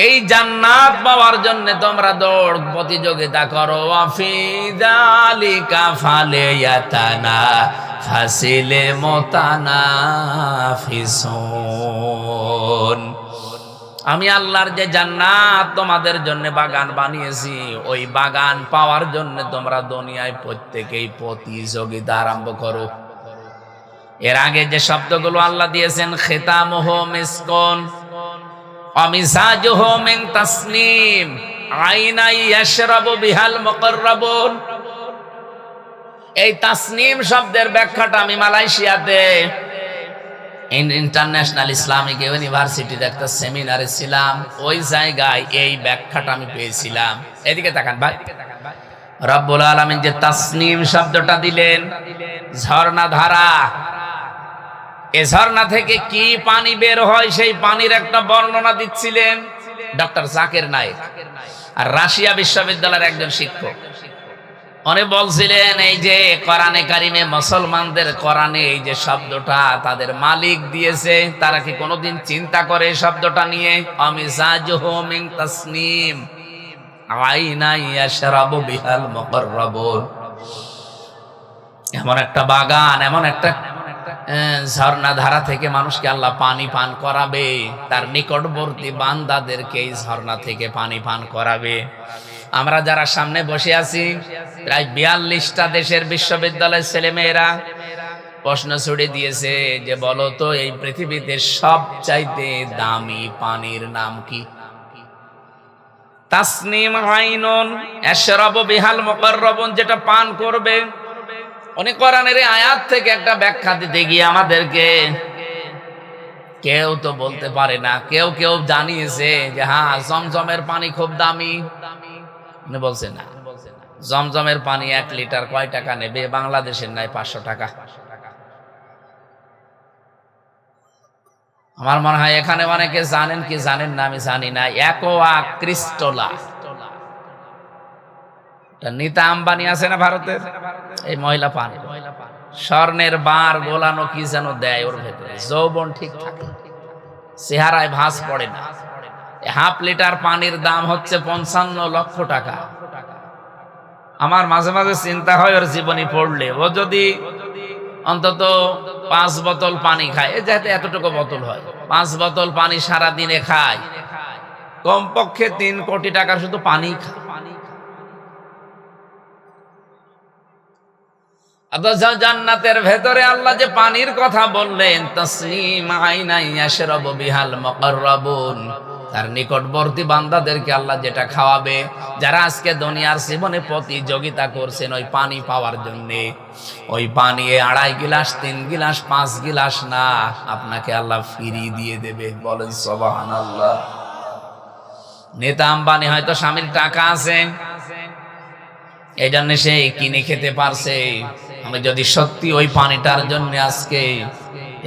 এই জান্নাত পাওয়ার জন্য তোমরা দৌড় প্রতিযোগিতা করো। ওয়াফি যালিকা ফালিয়াতানা ফাসিলে মুতানাফিসুন। আমি আল্লাহর যে জান্নাত তোমাদের জন্য বাগান বানিয়েছি, ওই বাগান পাওয়ার জন্য তোমরা দুনিয়ায় প্রত্যেকেই প্রতিযোগিতা আরম্ভ করো। এর আগে যে শব্দগুলো আল্লাহ দিয়েছেন, খিতামুহু মিসকুন অমিজাজুহু মিন তাসনিম আইনাই ইয়াশরাবু বিহাল মুকাররাবুন। এই তাসনিম শব্দের ব্যাখ্যাটা আমি মালয়েশিয়াতে ইন্টারন্যাশনাল ইসলামিক ইউনিভার্সিটিতে একটা সেমিনারে ছিলাম। ওই জায়গায় এই ব্যাখ্যাটা আমি পেয়েছিলাম। এদিকে তাকান ভাই, রব্বুল আলামিন যে তাসনিম শব্দটা দিলেন, ঝর্ণা ধারা, এই ঝর্ণা থেকে কি পানি বের হয় সেই পানির একটা বর্ণনা দিচ্ছিলেন ডক্টর জাকির নায়েক, আর রাশিয়া বিশ্ববিদ্যালয়ের একজন শিক্ষক। উনি বলছিলেন এই যে কোরআনে কারিমে মুসলমানদের কোরআনে এই যে শব্দটা তাদের মালিক দিয়েছে, তারা কি কোনোদিন চিন্তা করে শব্দটা নিয়ে? আমিজাজুহু মিন তাসনিম আইনা ইয়াশরাবু বিহাল মুকাররাবুন। এমন একটা বাগান, এমন একটা ঝর্ণা ধারা থেকে মানুষকে আল্লাহ পানি পান করাবে, তার নিকটবর্তী বান্দাদেরকে এই ঝর্ণা থেকে পানি পান করাবে। আমরা যারা সামনে বসে আছি, প্রায় 42টা দেশের বিশ্ববিদ্যালয়ের ছেলেমেয়েরা প্রশ্ন ছুড়ে দিয়েছে যে বলো তো এই পৃথিবীতে সবচাইতে দামি পানির নাম কি? তাসনিম আইনুন ইয়াশরাবু বিহাল মুকাররাবুন, যেটা পান করবে। উনি কোরআনের আয়াত থেকে একটা ব্যাখ্যা দিতে গিয়ে আমাদেরকে, কেউ তো বলতে পারে না, কেউ কেউ জানিয়েছে যে হ্যাঁ জমজমের পানি খুব দামি। উনি বলছে না, জমজমের পানি 1 লিটার কয় টাকা নেবে? বাংলাদেশের নাই 500 টাকা। আমার মনে হয় এখানে অনেকে জানেন কি জানেন না আমি জানি না, অ্যাকোয়া ক্রিস্টোলা, নীতা আম্বানি আছে না ভারতের, এই মহিলা পান স্বর্ণের বার গোলানো কি যেন দেয় ওর ভেতরে, যৌবন ঠিক থাকে, চেহারায় ভাঁজ পড়ে না। হাফ লিটার পানির দাম হচ্ছে 55 লক্ষ টাকা। আমার মাঝে মাঝে চিন্তা হয় ওর জীবনী পড়লে, ও যদি অন্তত 5 বোতল পানি খায়, যাতে এতটুকু বোতল হয়, 5 বোতল পানি সারা দিনে খায়, কমপক্ষে 3 কোটি টাকার শুধু পানি খায়। জান্নাতের ভেতরে আল্লাহ যে পানির কথা বললেন, তাসনিম আইনাই ইয়াশরাবু বিহাল মুকাররাবুন, তার নিকটবর্তী বান্দাদেরকে আল্লাহ যেটা খাওয়াবে, যারা আজকে দুনিয়ার জীবনে প্রতিযোগিতা করছেন ওই পানি পাওয়ার জন্য, ওই পানি 2.5 গিলাস 3 গিলাস 5 গিলাস না, আপনাকে আল্লাহ ফ্রি দিয়ে দেবে। বলেন সুবহানাল্লাহ। নেতা আম্বানি হয়তো স্বামীর টাকা আছে, এই জন্য সে কিনে খেতে পারছে। আমি যদি সত্যি ওই পানিটার জন্য আজকে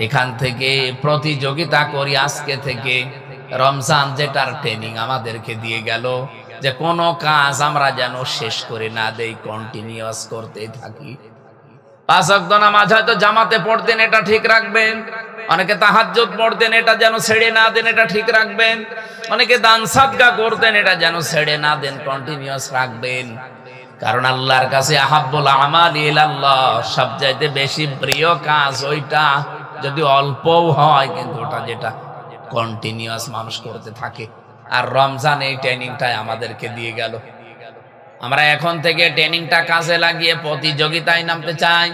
এখান থেকে প্রতিযোগিতা করি, আজকে থেকে রমজান যেটার ট্রেনিং আমাদেরকে দিয়ে গেল, যে কোনো কাজ আমরা যেন শেষ করে না দেই, কন্টিনিউয়াস করতে থাকি। 5 ওয়াক্ত নামাজ হয়তো জামাতে পড়তেন, এটা ঠিক রাখবেন। অনেকে তাহাজ্জুদ পড়তেন, এটা যেন ছেড়ে না দেন, এটা ঠিক রাখবেন। অনেকে দান সাদকা করতেন, এটা যেন ছেড়ে না দেন, কন্টিনিউয়াস রাখবেন। কারণ আল্লাহর কাছে আহাব্বুল আমালি ইলাল্লাহ, সবচাইতে বেশি প্রিয় কাজ ওইটা, যদি অল্পও হয়, কিন্তু ওটা যেটা কন্টিনিউয়াস মানুষ করতে থাকে। আর রমজান এই ট্রেনিংটাই আমাদেরকে দিয়ে গেল। আমরা এখন থেকে ট্রেনিংটা কাজে লাগিয়ে প্রতিযোগিতায় নামতে চাই,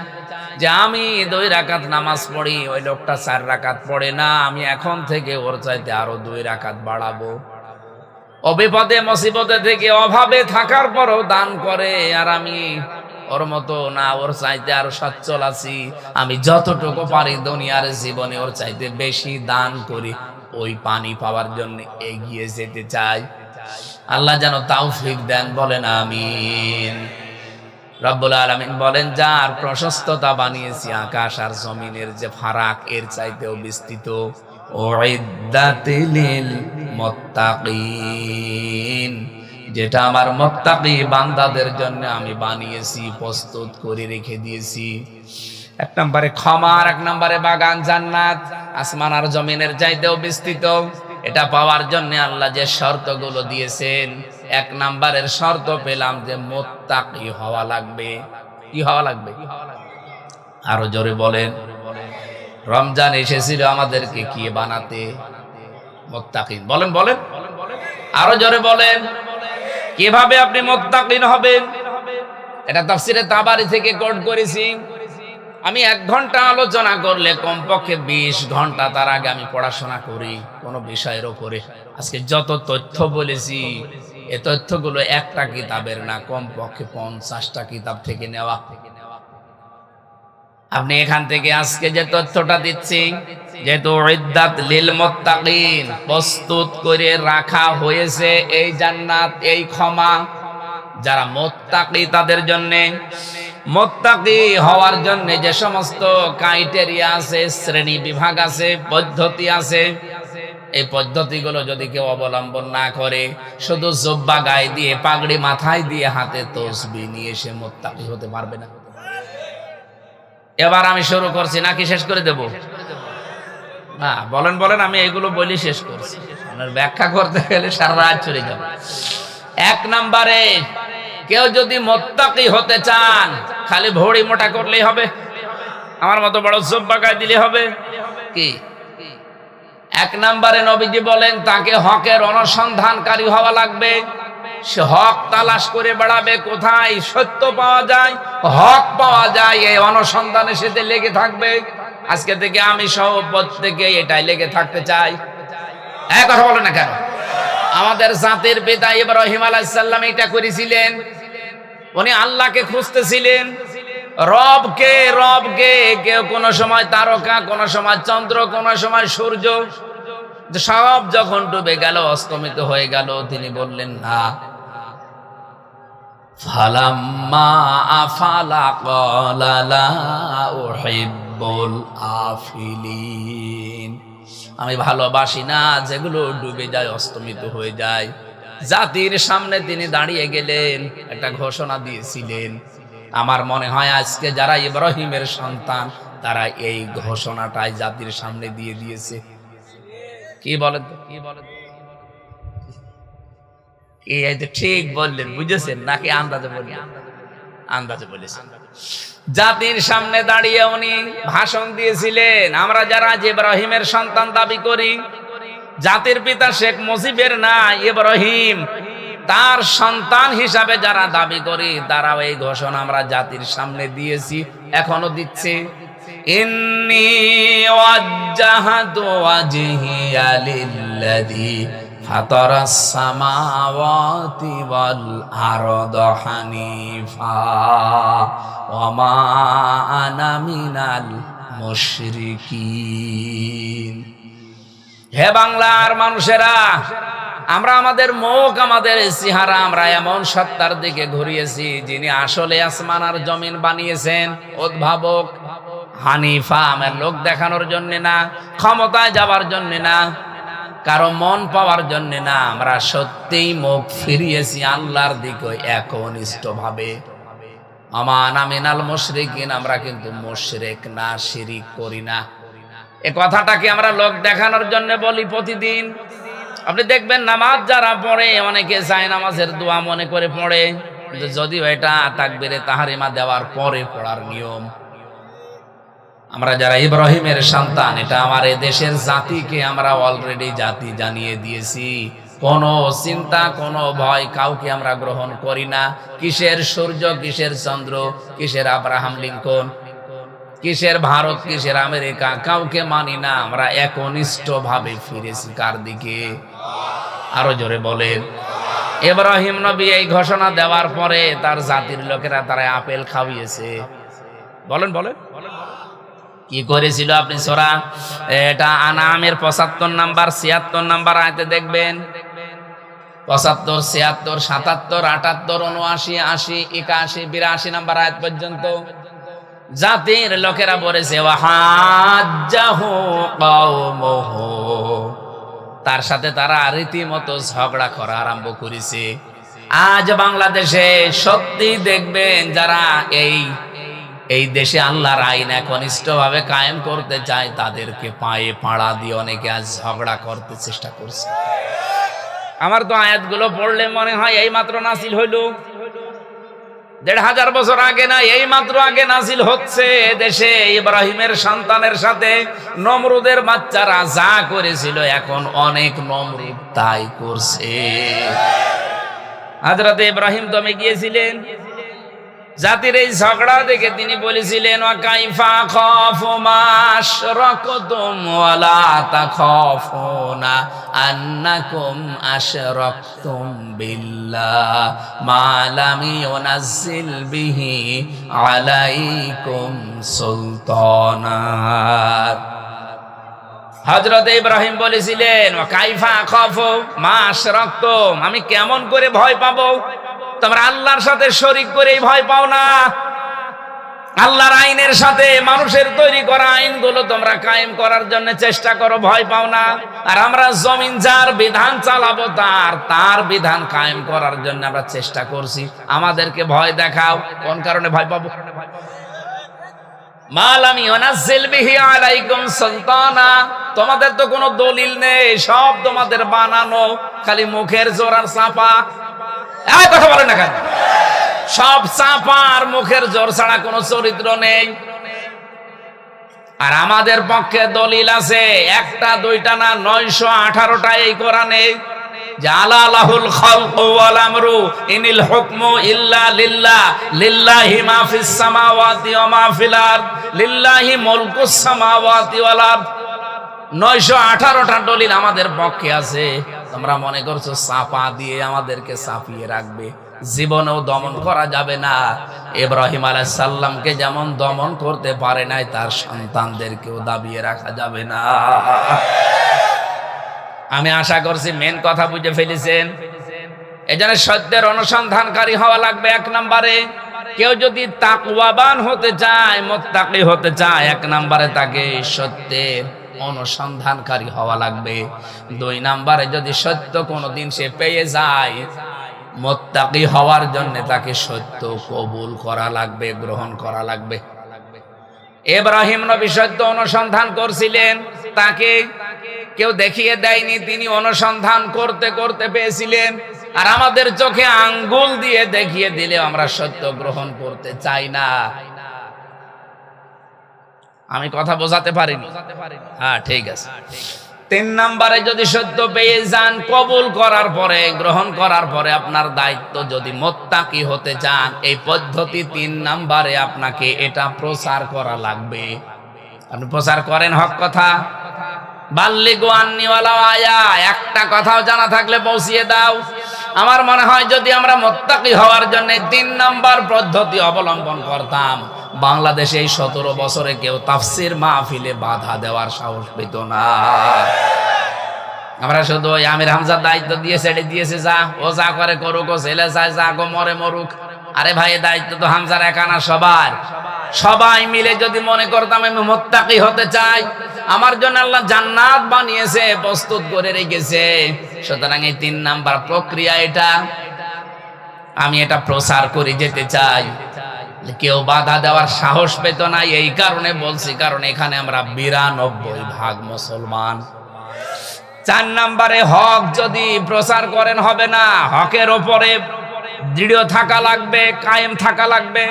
যে আমি 2 রাকাত নামাজ পড়ি, ওই লোকটা 4 রাকাত পড়ে না, আমি এখন থেকে ওর চাইতে আরো 2 রাকাত বাড়াবো। অবিপদে মুসিবতে থেকে অভাবে থাকার পরও দান করে, আর আমি ওর মতো না, ওর চাইতে আরো সচ্ছল আছি, আমি যতটুকু পারি দুনিয়ার জীবনে ওর চাইতে বেশি দান করি, ওই পানি পাওয়ার জন্য এগিয়ে যেতে চাই। আল্লাহ যেন তৌফিক দেন, বলেন আমিন। রব্বুল আলামিন বলেন, যার প্রশস্ততা বানিয়েছি আকাশ আর জমিনের যে ফারাক, এর চাইতেও বিস্তৃত। উইদ্দাতিল মুত্তাকিন, যেটা আমার মুত্তাকি বান্দাদের জন্য আমি বানিয়েছি, প্রস্তুত করে রেখে দিয়েছি। 1 নম্বরে ক্ষমা, আর 1 নম্বরে বাগান জান্নাত, আসমান আর জমিনের চাইতেও বিস্তৃত। এটা পাওয়ার জন্য আল্লাহ যে শর্তগুলো দিয়েছেন, 1 নম্বরের শর্ত পেলাম যে মুত্তাকি হওয়া লাগবে। কি হওয়া লাগবে? আরো জোরে বলেন। রমজান এসেছিল আমাদেরকে কি বানাতে? মুত্তাকিন। বলেন বলেন, আরো জোরে বলেন। কিভাবে আপনি মুত্তাকিন হবেন? এটা তাফসিরে তাবারি থেকে কোট করেছি। আমি 1 ঘন্টা আলোচনা করলে কমপক্ষে 20 ঘন্টা তার আগে আমি পড়াশোনা করি কোন বিষয়ের উপরে। আজকে যত তথ্য বলেছি, এই তথ্যগুলো একটা কিতাবের না, কমপক্ষে 50টা কিতাব থেকে নেওয়া। আপনি এখান থেকে আজকে যে তথ্যটা দিচ্ছি, যেহেতু উইদ্দাত লিল মুত্তাকিন, প্রস্তুত করে রাখা হয়েছে এই জান্নাত, এই ক্ষমা, যারা মুত্তাকি তাদের জন্য। মুত্তাকি হওয়ার জন্য যে সমস্ত ক্রাইটেরিয়া আছে, শ্রেণী বিভাগ আছে, পদ্ধতি আছে, এই পদ্ধতিগুলো যদি কেউ অবলম্বন না করে, শুধু জুব্বা গায়ে দিয়ে, পাগড়ি মাথায় দিয়ে, হাতে তসবিহ নিয়ে সে মুত্তাকি হতে পারবে না। এবার আমি শুরু করছি নাকি শেষ করে দেব? না, বলেন বলেন, আমি এগুলো বলি শেষ করছি, আপনার ব্যাখ্যা করতে গেলে সারা রাত চলে যাবে। 1 নম্বরে, কেউ যদি মুত্তাকি হতে চান, খালি ভড়ি মোটা করলেই হবে? আমার মতো বড় জুব্বা গায়ে দিলে হবে কি? 1 নম্বরে নবীজি বলেন, তাকে হকের অনুসন্ধানকারী হওয়া লাগবে। সে হক তালাশ করে বেড়াবে, কোথায় সত্য পাওয়া যায়, হক পাওয়া যায়, এই অনুসন্ধানে সেতে লেগে থাকবে। আজকে থেকে আমি সহ প্রত্যেকে এটাই লেগে থাকতে চাই। কথা বলে না কেন? আমাদের জাতির পিতা ইব্রাহিম আলাইহিস সালাম এটা করেছিলেন। উনি আল্লাহকে খুঁজতেছিলেন, রবকে রবকে। কেউ কোন সময় তারকা, কোন সময় চন্দ্র, কোন সময় সূর্য। সব যখন ডুবে গেল, অস্তমিত হয়ে গেল, তিনি বললেন না। ফালাম্মা আফালা ক্বালা লা উহিব্বুল আফিলিন। আমি ভালোবাসি না যেগুলো ডুবে যায়, অস্তমিত হয়ে যায়। জাতির সামনে তিনি দাঁড়িয়ে গেলেন, একটা ঘোষণা দিয়েছিলেন। আমার মনে হয় আজকে যারা ইব্রাহিমের সন্তান তারা এই ঘোষণাটাই জাতির সামনে দিয়ে দিয়েছে। কি বলেন তো? এই তো ঠিক বললেন, বুঝেছেন নাকি আন্দাজে বললেন? আন্দাজে বলেছেন। জাতির সামনে দাঁড়িয়ে উনি ভাষণ দিয়েছিলেন, আমরা যারা ইব্রাহিমের সন্তান দাবি করি, জাতির পিতা শেখ মুজিবের না ইব্রাহিম তার সন্তান হিসাবে যারা দাবি করি, তারা এই ঘোষণা আমরা জাতির সামনে দিয়েছি, এখনো দিচ্ছি। ইন্নী ওয়াজ্জাহাতু ওয়াজহিয়া লিল্লাযী ফাতারাস সামাওয়াতি ওয়াল আরদা হানিফা ওয়া মা আনা মিনাল মুশরিকিন। হে বাংলার মানুষেরা, আমরা আমাদের মুখ, আমাদের চেহারা আমরা এমন সত্তার দিকে ঘুরিয়েছি যিনি আসলে আসমান আর জমিন বানিয়েছেন। উদ্ভাবক হানিফা, আমার লোক দেখানোর জন্য না, ক্ষমতায় যাওয়ার জন্য না, কারো মন পাওয়ার জন্য না, আমরা সত্যিই মুখ ফিরিয়েছি আল্লাহর দিকে একনিষ্ঠ ভাবে। আমানা মিনাল মুশরিকিন, আমরা কিন্তু মুশরিক না, শিরিক করি না। এই কথাটাকে আমরা লোক দেখানোর জন্য বলি প্রতিদিন। আপনি দেখবেন নামাজ যারা পড়ে অনেকে যায় নামাজের দোয়া মনে করে পড়ে, কিন্তু যদিও এটা তাকবীরে তাহরিমা দেওয়ার পরে পড়ার নিয়ম। আমরা যারা ইব্রাহিমের সন্তান, এটা আমার এই দেশের জাতিকে আমরা অলরেডি জাতি জানিয়ে দিয়েছি। কোনো চিন্তা, কোনো ভয় কাউকে আমরা গ্রহণ করি না। কিসের সূর্য, কিসের চন্দ্র, কিসের আব্রাহাম লিঙ্কন, কিসের ভারত, কিসের আমেরিকা, কাউকে মানি না। আমরা একনিষ্ঠ ভাবে ফিরেছি কার দিকে? আরো জোরে বলেন। ইব্রাহিম নবী এই ঘোষণা দেওয়ার পরে তার জাতির লোকেরা তারা আপেল খাওয়িয়েছে। বলেন বলেন কি করেছিল? আপনি সূরা এটা আনামের 75 নাম্বার 76 নাম্বার আয়াতে দেখবেন। 75, 76, 77, 78, 79, 80, 81, 82 নাম্বার আয়াত পর্যন্ত জাতির লোকেরা বলেছে ওয়াহাজ্জাহু কওমুহু, তার সাথে তারা রীতিমতো ঝগড়া করা আরম্ভ করেছে। আজ বাংলাদেশে সত্যি দেখবেন যারা এই দেশে আল্লাহর আইন একনিষ্ঠভাবে কায়েম করতে চায়, তাদেরকে পায়ে পাড়া দিয়ে অনেকে আজ ঝগড়া করতে চেষ্টা করছে। আমার তো আয়াতগুলো পড়লে মনে হয় এই মাত্র নাজিল হইল, 1500 বছর আগে না, এই মাত্র আগে নাজিল হচ্ছে। দেশে ইব্রাহিমের সন্তানের সাথে নমরুদের বাচ্চারা যা করেছিল, এখন অনেক নমরুদ তাই করছে। হযরত ইব্রাহিম দমে গিয়েছিলেন, জাতির এই ঝগড়া দেখে তিনি বলেছিলেন ওয়া কাইফা খাফু মা আশরাকতুম ওয়া লা তাখাফুনা আন্নাকুম আশরাকতুম বিল্লাহ মা লাম ইউনাজ্জিল বিহি আলাইকুম সুলতানা। হযরত ইব্রাহিম বলেছিলেন ওয়া কাইফা খাফু মা আশরাকতুম, আমি কেমন করে ভয় পাবো? তোমরা আল্লাহর সাথে শরীক করে ভয় পাও না। আল্লাহর আইনের সাথে মানুষের তৈরি করা আইনগুলো তোমরা কায়েম করার জন্য চেষ্টা করো, ভয় পাও না। আর আমরা জমিন যার বিধান চালাবো, তার বিধান কায়েম করার জন্য আমরা চেষ্টা করছি। আমাদেরকে ভয় দেখাও, কোন কারণে ভয় পাবো? মা লাম ইউনাজ্জিল বিহি আলাইকুম সুলতানা, তোমাদের তো কোনো দলিল নেই, সব তোমাদের বানানো, খালি মুখের জোর আর চাপা। এই কথা বলেন না কেন? সব চাপার মুখের জোর ছাড়া কোনো চরিত্র নেই। আর আমাদের পক্ষে দলিল আছে, একটা দুইটা না, 918টা এই কোরআনে। জালা লাহুল খালকু ওয়াল আমরু ইনিল হুকমু ইল্লা লিল্লাহ লিল্লাহি মা ফিস সামাওয়াতি ওয়া মা ফিল আরদ লিল্লাহি মুলকুস সামাওয়াতি ওয়াল আরদ। 918টা দলিল আমাদের পক্ষে আছে। তোমরা মনে করছো চাপা দিয়ে আমাদেরকে চাপিয়ে রাখবে? জীবনেও দমন করা যাবে না। ইব্রাহিম আলাইহিস সালামকে যেমন দমন করতে পারে নাই, তার সন্তানদেরকেও দাবিয়ে রাখা যাবে না। আমি আশা করছি মেন কথা বুঝে ফেলেছেন। এজন্য সত্যের অনুসন্ধানকারী হওয়া লাগবে। 1 নম্বরে কেউ যদি তাকওয়াবান হতে চায়, মুত্তাকি হতে চায়, 1 নম্বরে তাকে সত্যের অনুসন্ধানকারী হওয়া লাগবে। 2 নম্বরে যদি সত্য কোনোদিন সে পেয়ে যায়, মুত্তাকি হওয়ার জন্য তাকে সত্য কবুল করা লাগবে, গ্রহণ করা লাগবে। ইব্রাহিম নবী সত্য অনুসন্ধান করছিলেন, তাকে কেউ দেখিয়ে দেয়নি, তিনি অনুসন্ধান করতে করতে পেয়েছিলেন। আর আমাদের চোখে আঙ্গুল দিয়ে দেখিয়ে দিলে আমরা সত্য গ্রহণ করতে চাই না। আমি কথা বোঝাতে পারিনি? হ্যাঁ, ঠিক আছে। 3 নম্বরে যদি সত্য পেয়ে যান, কবুল করার পরে, গ্রহণ করার পরে আপনার দায়িত্ব, যদি মুত্তাকি হতে চান, এই পদ্ধতি 3 নম্বরে আপনাকে এটা প্রচার করা লাগবে। আপনি প্রচার করেন হক কথা। বাল্লিগু আন্নি ওয়ালাউ আয়া, একটা কথাও জানা থাকলে পৌঁছিয়ে দাও। আমার মনে হয় যদি আমরা মুত্তাকি হওয়ার জন্য 3 নম্বর পদ্ধতি অবলম্বন করতাম, বাংলাদেশে এই 17 বছরে কেউ তাফসীর মাহফিলে বাধা দেওয়ার সাহস পেত না। আমরা শুধু ওই আমির হামজার দায়িত্ব দিয়ে ছেড়ে দিয়েছে, যা ও যা করে করুক, ও ছেলে চায় যা গো মরে মরুক। আরে ভাই, দায়িত্ব তো হামজার একা না, সবার। সবাই মিলে যদি মনে করতাম আমি মুত্তাকি হতে চাই, আমার জন্য আল্লাহ জান্নাত বানিয়েছে, প্রস্তুত করে রেখেছে, সুতরাং এই 3 নাম্বার প্রক্রিয়া এটা আমি এটা প্রচার করে যেতে চাই, কেউ বাধা দেওয়ার সাহস পেত না। এই কারণে বলছি, কারণ এখানে আমরা 92% মুসলমান। 4 নম্বরে হক যদি প্রচার করেন হবে না, হকের ওপরে দৃঢ় থাকা লাগবে, কায়েম থাকা লাগবে।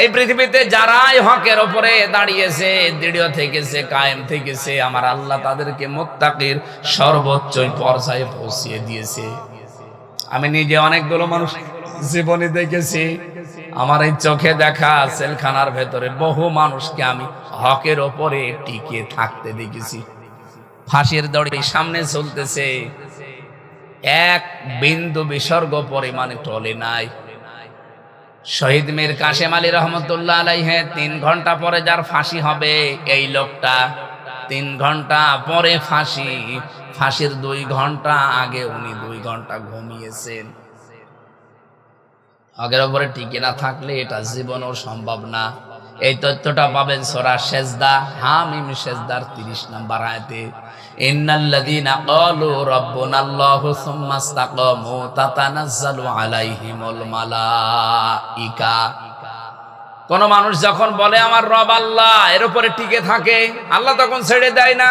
এই পৃথিবীতে যারাই হকের ওপরে দাঁড়িয়েছে, দৃঢ় থেকেছে, কায়েম থেকেছে, আমার আল্লাহ তাদেরকে মুত্তাকির সর্বোচ্চ পর্যায়ে পৌঁছিয়ে দিয়েছে। আমি নিজে অনেকগুলো মানুষ জীবনে দেখেছি, আমার এই চোখে দেখা সেলখানার ভেতরে বহু মানুষকে আমি হকের ওপরে টিকে থাকতে দেখেছি। ফাঁসির দড়ি সামনে চলতেছে, 1 বিন্দু বিসর্গ পরিমাণে টলে নাই। শহীদ মীর কাশেম আলী রহমতুল্লাহ আলাইহি 3 ঘন্টা পরে যার ফাঁসি হবে, এই লোকটা 3 ঘন্টা পরে ফাঁসি, ফাঁসির 2 ঘন্টা আগে উনি 2 ঘন্টা ঘুমিয়েছেন। আগের উপরে টিকে না থাকলে এটা জীবনও সম্ভব না। এই তথ্যটা পাবেন সূরা সেজদা, হামিম সেজদার 30 নম্বর আয়াতে। ইন্নাল্লাযীনা ক্বালু রাব্বুনাল্লাহু সুম্মা ইসতাকামু তাতানাজ্জালু আলাইহিমুল মালাইকা। কোন মানুষ যখন বলে আমার রব আল্লাহ, এর উপরে টিকে থাকে, আল্লাহ তখন ছেড়ে দেয় না,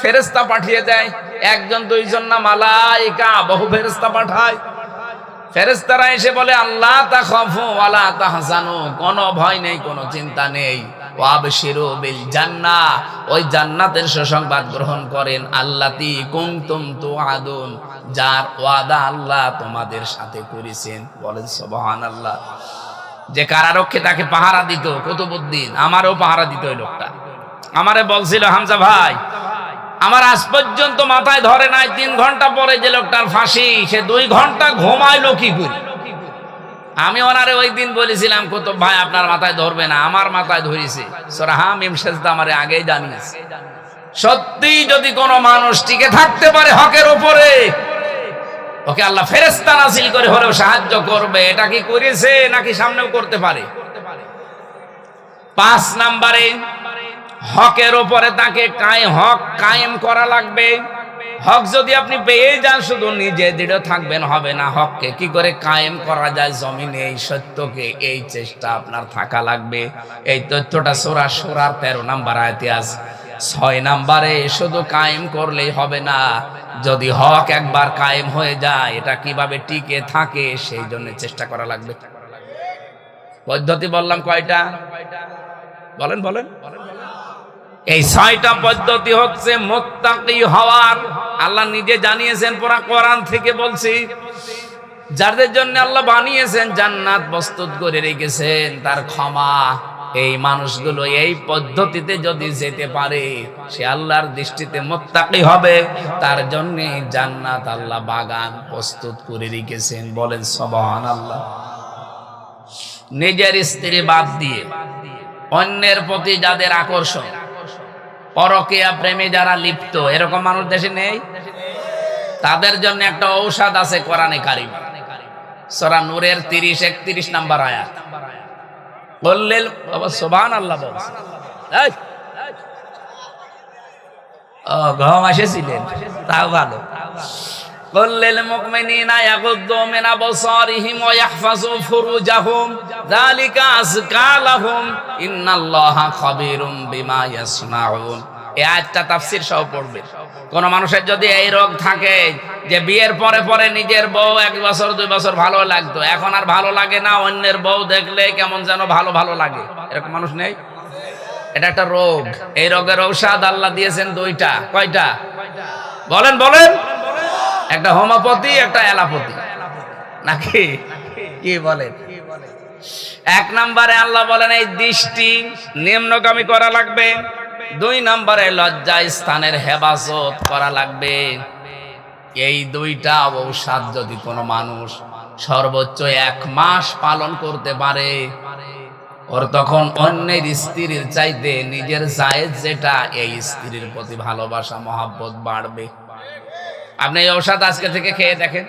ফেরেশতা পাঠিয়ে দেয়। 1 জন 2 জন না, মালাইকা, বহু ফেরেশতা পাঠায়। ফেরেশতারা এসে বলে আল্লাহ তাখাফু ওয়ালা তাহজানু, কোনো ভয় নেই, কোনো চিন্তা নেই। ওয়াবশিরু বিল জান্নাহ, ওই জান্নাতের সুসংবাদ গ্রহণ করেন। আল্লাতী কুনতুম তুআদুন, যার ওয়াদা আল্লাহ তোমাদের সাথে করেছেন। বলেন সুবহানাল্লাহ। যে কারারক্ষী তাকে পাহারা দিত, কুতুবউদ্দিন, আমারও পাহারা দিত ওই লোকটা। আমারে বলছিল, হামজা ভাই, আমার আজ পর্যন্ত মাথায় ধরে নাই 3 ঘন্টা পরে যে লোকটার ফাঁসি, সে 2 ঘন্টা ঘুমাইলো কি করে। আমি ওনারে ওই দিন বলেছিলাম, কুতুব ভাই আপনার মাথায় ধরবে না, আমার মাথায় ধরেছে। সূরা হামিম সেজদা আমারে আগেই জানিয়েছে। সত্যি যদি কোনো মানুষ টিকে থাকতে পারে হকের উপরে, ওকে আল্লাহ ফেরেশতা নাযিল করে হলেও সাহায্য করবে। এটা কি করেছে নাকি সামনেও করতে পারে? 5 নম্বরে হকের উপরে তাকে হক কায়েম করা লাগবে। হক যদি আপনি পেয়ে যান, শুধু নিজে দৃঢ় থাকবেন হবে না, হককে কি করে কায়েম করা যায় জমিনে, এই সত্যকে, এই চেষ্টা আপনার থাকা লাগবে। এই তথ্যটা সূরা শুরার 13 নম্বর আয়াতে আছে। 6 নম্বরে শুধু কায়েম করলেই হবে না, যদি হক একবার কায়েম হয়ে যায়, এটা কিভাবে টিকে থাকে সেই জন্য চেষ্টা করা লাগবে। পদ্ধতি বললাম কয়টা? বলেন বলেন। এই 6টা পদ্ধতি হচ্ছে মুত্তাকি হওয়ার। আল্লাহ নিজে জানিয়েছেন, পুরা কোরআন থেকে বলছি, যাদের জন্য আল্লাহ বানিয়েছেন, জান্নাত প্রস্তুত করে রেখেছেন, তার ক্ষমা, এই মানুষগুলো এই পদ্ধতিতে যদি যেতে পারে, সে আল্লাহর দৃষ্টিতে মুত্তাকি হবে। তার জন্য জান্নাত আল্লাহ বাগান প্রস্তুত করে রেখেছেন। বলেন সুবহানাল্লাহ। নিজের স্ত্রী বাদ দিয়ে অন্যের প্রতি যাদের আকর্ষণ, পরকীয়া প্রেমে যারা লিপ্ত, এরকম মানুষ দেশে নেই? তাদের জন্য একটা ঔষধ আছে কোরআনে কারীম, সূরা নূরের 30-31 নম্বর আয়াত। বললেন বাবা সুবহানাল্লাহ বলছে। ও গম এসেছিলেন, তাও ভালো। কুল্লিল মুমিনিনা ইয়াগুদ্দু মিন আবসারিহিম ওয়া ইয়াহফাযু ফুরুজাহুম যালিকা আযকা লাহুম ইন্নাল্লাহা খাবীরুম বিমা ইয়াসনাউন। এই আয়াতটা তাফসীর সহ পড়বে। কোন মানুষের যদি এই রোগ থাকে যে বিয়ের পরে পরে নিজের বউ 1 বছর 2 বছর ভালো লাগতো, এখন আর ভালো লাগে না, অন্যের বউ দেখলে কেমন যেন ভালো ভালো লাগে, এরকম মানুষ নেই? এটা একটা রোগ। এই রোগের ঔষধ আল্লাহ দিয়েছেন 2টা। কয়টা বলেন বলেন? একটা হোমিওপ্যাথি, একটা অ্যালোপ্যাথি, নাকি কি বলেন? 1 নম্বরে আল্লাহ বলেন এই দৃষ্টি নিম্নগামী করা লাগবে। 2 নম্বরে লজ্জা স্থানের হেফাজত করা লাগবে। এই 2টা ঔষধ যদি কোনো মানুষ সর্বোচ্চ 1 মাস পালন করতে পারে, ওর তখন অন্যের স্ত্রীর চাইতে নিজের জায়েজ যেটা, এই স্ত্রীর প্রতি ভালোবাসা মহব্বত বাড়বে। আপনি এই ঔষধ আজকে থেকে খেয়ে দেখেন,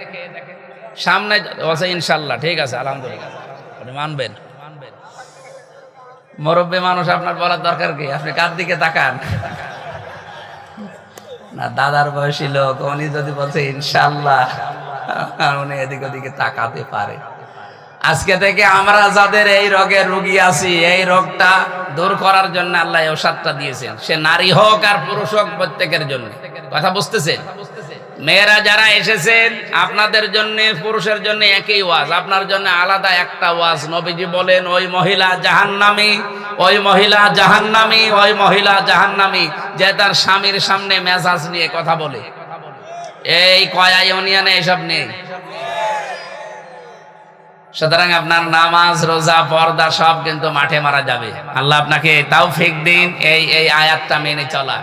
সামনে বলছে ইনশাল্লাহ ঠিক আছে আলহামদুলিল্লাহ, আপনি মানবেন। মুরব্বী মানুষ, আপনার বলার দরকার কি? আপনি কার দিকে তাকান? না, দাদার বয়সী লোক, উনি যদি বলছে ইনশাল্লাহ, উনি এদিক ওদিকে তাকাতে পারে। আজকে থেকে আমরা যাদের এই রোগের রোগী আছি, এই রোগটা দূর করার জন্য আল্লাহ এই ঔষধটা দিয়েছেন। সে নারী হোক আর পুরুষ হোক, প্রত্যেকের জন্য। কথা বুঝতেছেন? মেয়েরা যারা এসেছেন, আপনাদের জন্য পুরুষের জন্য একই ওয়াজ, আপনার জন্য আলাদা একটা ওয়াজ। নবীজি বলেন ওই মহিলা জাহান্নামী, ওই মহিলা জাহান্নামী, ওই মহিলা জাহান্নামী যে তার স্বামীর সামনে মেজাজ নিয়ে কথা বলে। এই কয়া ইউনিয়নে এসব নেই। সুতরাং আপনার নামাজ, রোজা, পর্দা সব কিন্তু মাঠে মারা যাবে। আল্লাহ আপনাকে তাওফিক দিন এই আয়াতটা মেনে চলা।